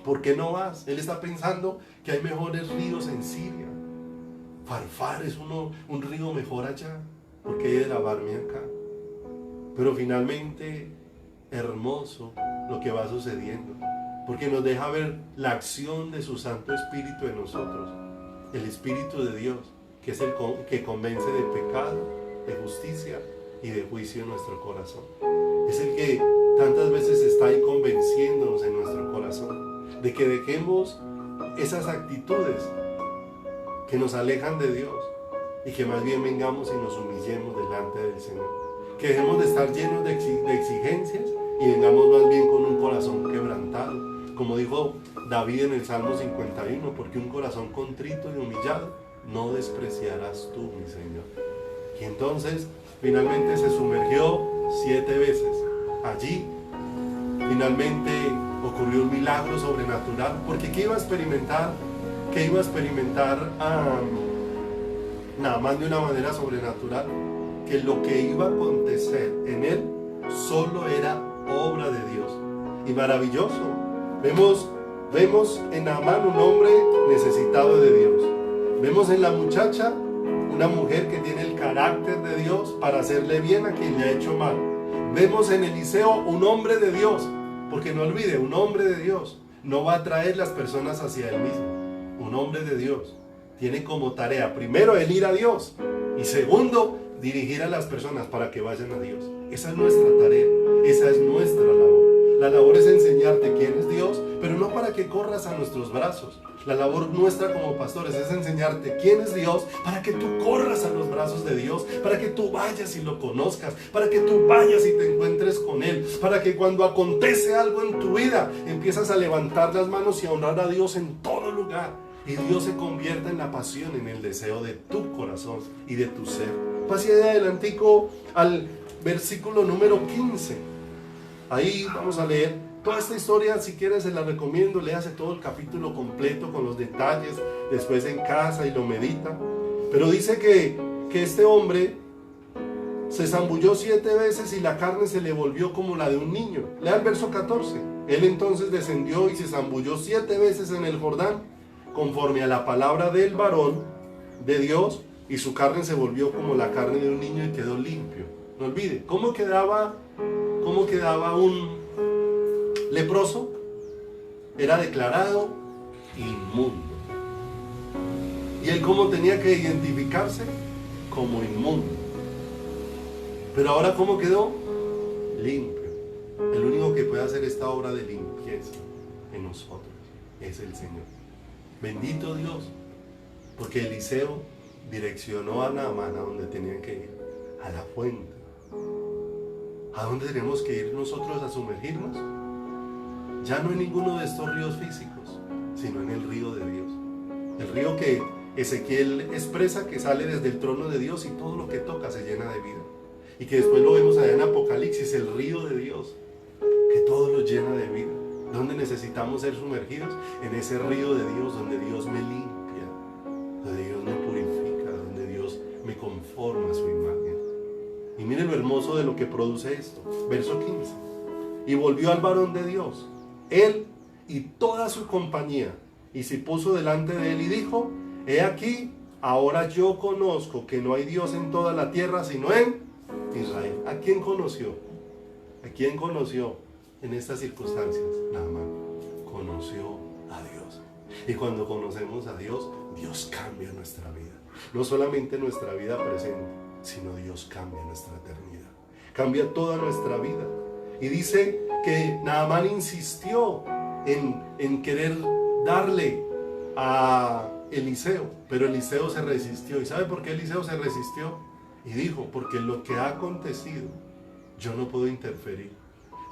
¿Por qué no vas? Él está pensando que hay mejores ríos en Siria. Farfar es un río mejor allá, ¿por qué he de lavarme acá? Pero finalmente, hermoso lo que va sucediendo, porque nos deja ver la acción de su Santo Espíritu en nosotros. El Espíritu de Dios, que es el que convence de pecado, de justicia y de juicio en nuestro corazón. Es el que tantas veces está ahí convenciéndonos en nuestro corazón de que dejemos esas actitudes que nos alejan de Dios y que más bien vengamos y nos humillemos delante del Señor. Que dejemos de estar llenos de exigencias y vengamos más bien con un corazón quebrantado. Como dijo David en el Salmo 51, porque un corazón contrito y humillado no despreciarás tú, mi Señor. Y entonces finalmente se sumergió 7 veces. Allí finalmente ocurrió un milagro sobrenatural, porque ¿qué iba a experimentar? ¿Qué iba a experimentar Naamán de una manera sobrenatural? Que lo que iba a acontecer en él solo era obra de Dios. Y maravilloso. Vemos en Naamán un hombre necesitado de Dios. Vemos en la muchacha una mujer que tiene el carácter de Dios para hacerle bien a quien le ha hecho mal. Vemos en Eliseo un hombre de Dios, porque no olvide, un hombre de Dios no va a atraer las personas hacia él mismo. Un hombre de Dios tiene como tarea, primero, el ir a Dios, y segundo, dirigir a las personas para que vayan a Dios. Esa es nuestra tarea, esa es nuestra labor. La labor es enseñarte quién es Dios, pero no para que que corras a nuestros brazos. La labor nuestra como pastores es enseñarte quién es Dios para que tú corras a los brazos de Dios, para que tú vayas y lo conozcas, para que tú vayas y te encuentres con Él, para que cuando acontece algo en tu vida empiezas a levantar las manos y a honrar a Dios en todo lugar. Y Dios se convierta en la pasión, en el deseo de tu corazón y de tu ser. Pase de adelantico al versículo número 15. Ahí vamos a leer toda esta historia. Si quieres se la recomiendo, léase todo el capítulo completo con los detalles, después en casa y lo medita. Pero dice que este hombre se zambulló 7 veces y la carne se le volvió como la de un niño. Lea el verso 14. Él entonces descendió y se zambulló 7 veces en el Jordán, conforme a la palabra del varón de Dios, y su carne se volvió como la carne de un niño y quedó limpio. No olvide, ¿cómo quedaba un leproso? Era declarado inmundo. ¿Y él cómo tenía que identificarse? Como inmundo. Pero ahora ¿cómo quedó? Limpio. El único que puede hacer esta obra de limpieza en nosotros es el Señor. Bendito Dios, porque Eliseo direccionó a Naamán a donde tenían que ir, a la fuente. ¿A dónde tenemos que ir nosotros a sumergirnos? Ya no en ninguno de estos ríos físicos, sino en el río de Dios. El río que Ezequiel expresa que sale desde el trono de Dios y todo lo que toca se llena de vida. Y que después lo vemos allá en Apocalipsis, el río de Dios, que todo lo llena de vida. ¿Dónde necesitamos ser sumergidos? En ese río de Dios, donde Dios me limpia, donde Dios me purifica, donde Dios me conforma a su imagen. Y miren lo hermoso de lo que produce esto. Verso 15. Y volvió al varón de Dios, él y toda su compañía, y se puso delante de él y dijo: he aquí, ahora yo conozco que no hay Dios en toda la tierra sino en Israel. ¿A quién conoció? ¿A quién conoció en estas circunstancias? Naamán conoció a Dios. Y cuando conocemos a Dios, Dios cambia nuestra vida. No solamente nuestra vida presente, sino Dios cambia nuestra eternidad. Cambia toda nuestra vida. Y dice que Naamán insistió en querer darle a Eliseo, pero Eliseo se resistió. ¿Y sabe por qué Eliseo se resistió? Y dijo: porque lo que ha acontecido, yo no puedo interferir.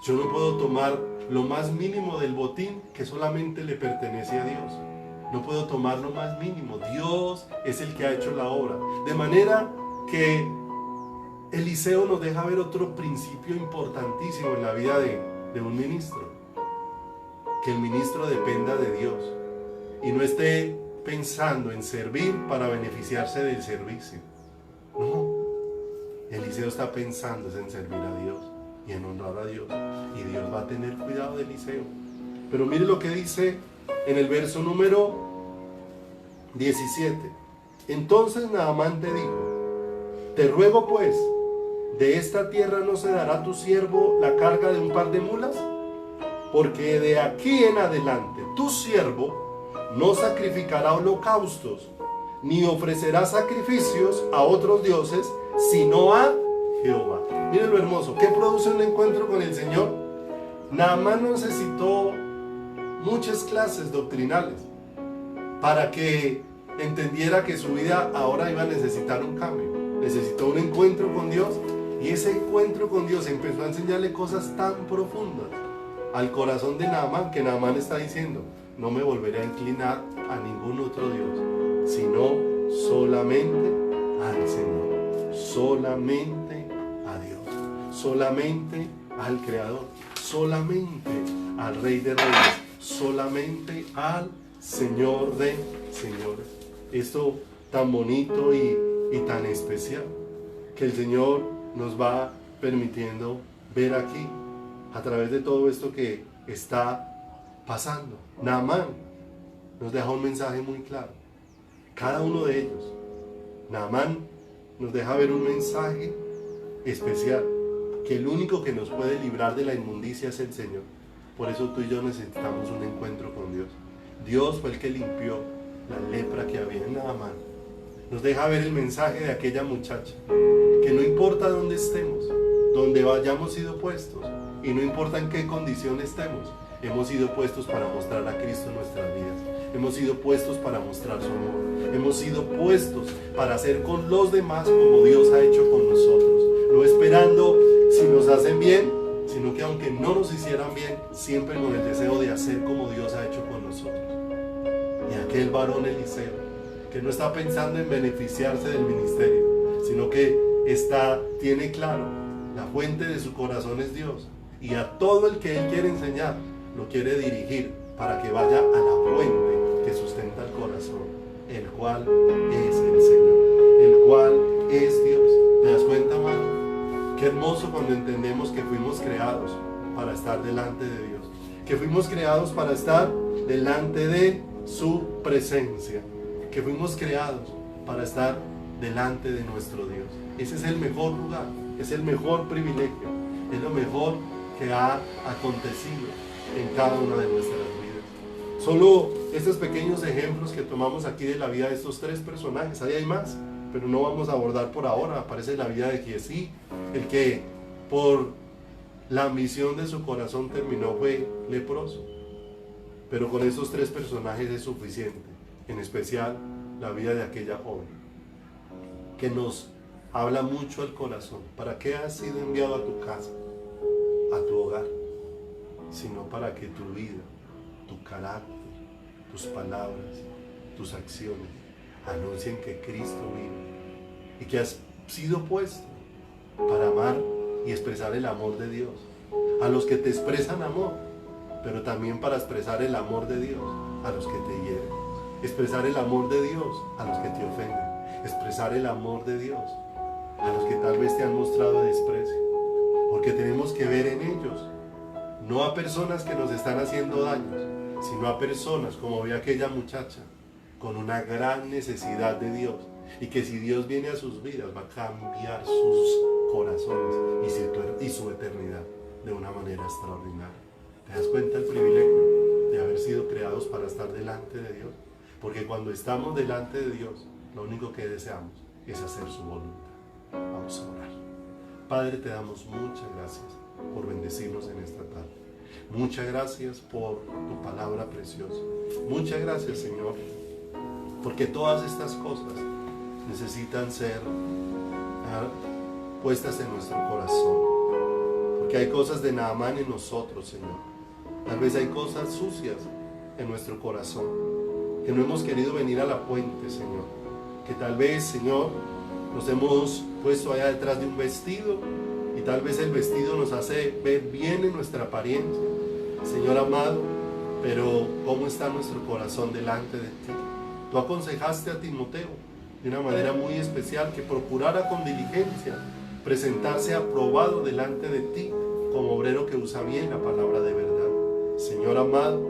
Yo no puedo tomar lo más mínimo del botín que solamente le pertenece a Dios. No puedo tomar lo más mínimo. Dios es el que ha hecho la obra. De manera que Eliseo nos deja ver otro principio importantísimo en la vida de un ministro. Que el ministro dependa de Dios y no esté pensando en servir para beneficiarse del servicio. No, Eliseo está pensando en servir a Dios y en honrar a Dios, y Dios va a tener cuidado de Eliseo. Pero mire lo que dice en el verso número 17. Entonces Naamán te dijo: te ruego pues, ¿de esta tierra no se dará a tu siervo la carga de un par de mulas? Porque de aquí en adelante tu siervo no sacrificará holocaustos, ni ofrecerá sacrificios a otros dioses, sino a Jehová. Miren lo hermoso. ¿Qué produce un encuentro con el Señor? Naamán necesitó muchas clases doctrinales para que entendiera que su vida ahora iba a necesitar un cambio. Necesitó un encuentro con Dios, y ese encuentro con Dios empezó a enseñarle cosas tan profundas al corazón de Naamán, que Naamán está diciendo: no me volveré a inclinar a ningún otro Dios, sino solamente al Señor, solamente a Dios, solamente al Creador, solamente al Rey de Reyes, solamente al Señor de Señores. Esto tan bonito y tan especial que el Señor nos va permitiendo ver aquí a través de todo esto que está pasando. Naamán nos deja un mensaje muy claro, cada uno de ellos. Naamán nos deja ver un mensaje especial, que el único que nos puede librar de la inmundicia es el Señor. Por eso tú y yo necesitamos un encuentro con Dios. Dios fue el que limpió la lepra que había en Naamán. Nos deja ver el mensaje de aquella muchacha, que no importa dónde estemos, donde hayamos sido puestos, Y no importa en qué condición estemos, hemos sido puestos para mostrar a Cristo en nuestras vidas. Hemos sido puestos para mostrar su amor. Hemos sido puestos para hacer con los demás como Dios ha hecho con nosotros. No esperando si nos hacen bien, sino que aunque no nos hicieran bien, siempre con el deseo de hacer como Dios ha hecho con nosotros. Y aquel varón Eliseo, que no está pensando en beneficiarse del ministerio, sino que tiene claro, la fuente de su corazón es Dios. Y a todo el que él quiere enseñar, lo quiere dirigir para que vaya a la fuente que sustenta el corazón, el cual es el Señor, el cual es Dios. ¿Te das cuenta, amado? Qué hermoso cuando entendemos que fuimos creados para estar delante de Dios, que fuimos creados para estar delante de su presencia, que fuimos creados para estar delante de nuestro Dios. Ese es el mejor lugar, es el mejor privilegio, es lo mejor que ha acontecido en cada una de nuestras vidas. Solo estos pequeños ejemplos que tomamos aquí de la vida de estos tres personajes, ahí hay más, pero no vamos a abordar por ahora. Aparece la vida de Giesí, el que por la ambición de su corazón terminó fue leproso. Pero con estos tres personajes es suficiente, en especial la vida de aquella joven, que nos habla mucho al corazón. ¿Para qué has sido enviado a tu casa, a tu hogar? Sino para que tu vida, tu carácter, tus palabras, tus acciones anuncien que Cristo vive y que has sido puesto para amar y expresar el amor de Dios a los que te expresan amor, pero también para expresar el amor de Dios a los que te hieren, expresar el amor de Dios a los que te ofenden, expresar el amor de Dios a los que tal vez te han mostrado desprecio, porque tenemos que ver en ellos no a personas que nos están haciendo daños, sino a personas como ve aquella muchacha con una gran necesidad de Dios, y que si Dios viene a sus vidas va a cambiar sus corazones y su eternidad de una manera extraordinaria. ¿Te das cuenta el privilegio de haber sido creados para estar delante de Dios? Porque cuando estamos delante de Dios, lo único que deseamos es hacer su voluntad. Vamos a orar. Padre, te damos muchas gracias por bendecirnos en esta tarde. Muchas gracias por tu palabra preciosa. Muchas gracias, Señor, porque todas estas cosas necesitan ser puestas en nuestro corazón. Porque hay cosas de Naamán en nosotros, Señor. Tal vez hay cosas sucias en nuestro corazón, que no hemos querido venir a la fuente, Señor. Que tal vez, Señor, nos hemos puesto allá detrás de un vestido, y tal vez el vestido nos hace ver bien en nuestra apariencia, Señor amado, pero ¿cómo está nuestro corazón delante de ti? Tú aconsejaste a Timoteo de una manera muy especial que procurara con diligencia presentarse aprobado delante de ti como obrero que usa bien la palabra de verdad. Señor amado,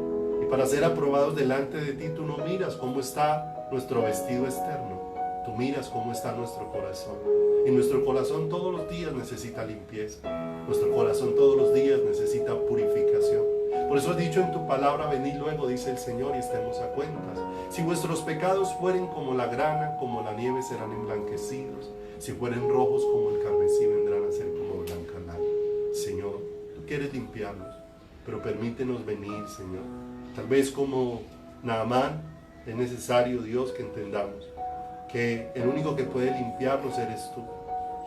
y para ser aprobados delante de ti, tú no miras cómo está nuestro vestido externo, tú miras cómo está nuestro corazón. Y nuestro corazón todos los días necesita limpieza, nuestro corazón todos los días necesita purificación. Por eso has dicho en tu palabra: venid luego, dice el Señor, y estemos a cuentas. Si vuestros pecados fueren como la grana, como la nieve serán emblanquecidos. Si fueren rojos como el carmesí, vendrán a ser como blanca lana. Señor, tú quieres limpiarnos, pero permítenos venir, Señor. Tal vez como Naamán, es necesario, Dios, que entendamos que el único que puede limpiarnos eres tú.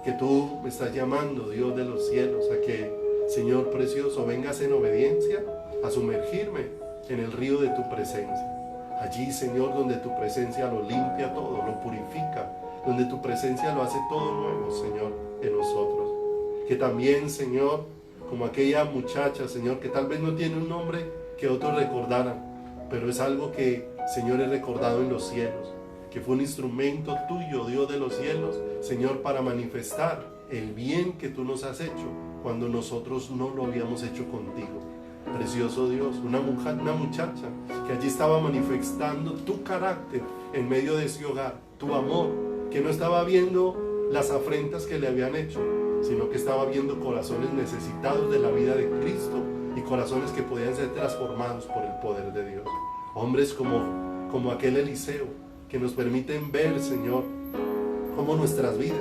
Que tú me estás llamando, Dios de los cielos, a que, Señor precioso, vengas en obediencia a sumergirme en el río de tu presencia. Allí, Señor, donde tu presencia lo limpia todo, lo purifica, donde tu presencia lo hace todo nuevo, Señor, en nosotros. Que también, Señor, como aquella muchacha, Señor, que tal vez no tiene un nombre que otros recordaran, pero es algo que, Señor, es recordado en los cielos, que fue un instrumento tuyo, Dios de los cielos, Señor, para manifestar el bien que tú nos has hecho cuando nosotros no lo habíamos hecho contigo. Precioso Dios, una muchacha que allí estaba manifestando tu carácter en medio de ese hogar, tu amor, que no estaba viendo las afrentas que le habían hecho, sino que estaba viendo corazones necesitados de la vida de Cristo y corazones que podían ser transformados por el poder de Dios. Hombres como aquel Eliseo, que nos permiten ver, Señor, cómo nuestras vidas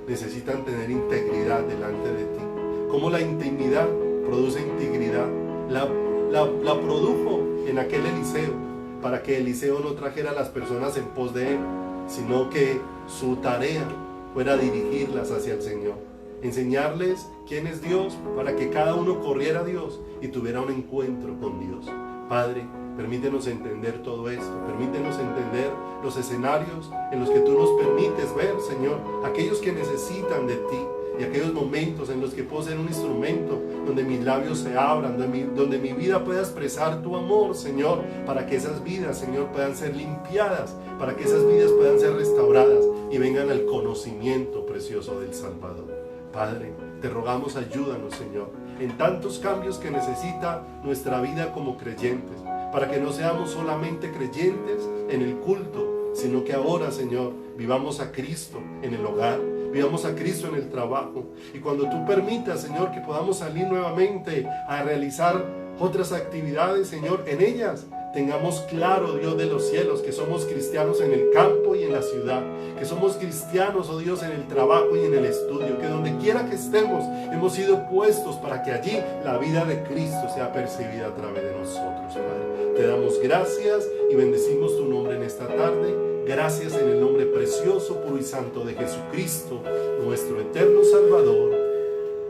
necesitan tener integridad delante de ti, cómo la intimidad produce integridad, la produjo en aquel Eliseo, para que Eliseo no trajera a las personas en pos de él, sino que su tarea fuera dirigirlas hacia el Señor, enseñarles quién es Dios, para que cada uno corriera a Dios y tuviera un encuentro con Dios. Padre, permítenos entender todo esto, permítenos entender los escenarios en los que tú nos permites ver, Señor, aquellos que necesitan de ti, y aquellos momentos en los que puedo ser un instrumento donde mis labios se abran, donde mi vida pueda expresar tu amor, Señor, para que esas vidas, Señor, puedan ser limpiadas, para que esas vidas puedan ser restauradas y vengan al conocimiento precioso del Salvador. Padre, te rogamos, ayúdanos, Señor, en tantos cambios que necesita nuestra vida como creyentes, para que no seamos solamente creyentes en el culto, sino que ahora, Señor, vivamos a Cristo en el hogar, vivamos a Cristo en el trabajo. Y cuando tú permitas, Señor, que podamos salir nuevamente a realizar otras actividades, Señor, en ellas tengamos claro, Dios de los cielos, que somos cristianos en el campo y en la ciudad, que somos cristianos, oh Dios, en el trabajo y en el estudio, que donde quiera que estemos hemos sido puestos para que allí la vida de Cristo sea percibida a través de nosotros, Padre. Te damos gracias y bendecimos tu nombre en esta tarde. Gracias en el nombre precioso, puro y santo de Jesucristo, nuestro eterno Salvador.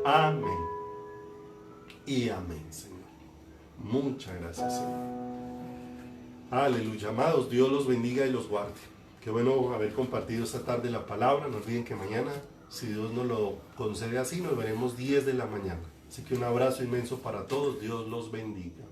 Amén. Y amén, Señor. Muchas gracias, Señor. Aleluya. Amados, Dios los bendiga y los guarde. Qué bueno haber compartido esta tarde la palabra. No olviden que mañana, si Dios nos lo concede así, nos veremos 10 de la mañana. Así que un abrazo inmenso para todos. Dios los bendiga.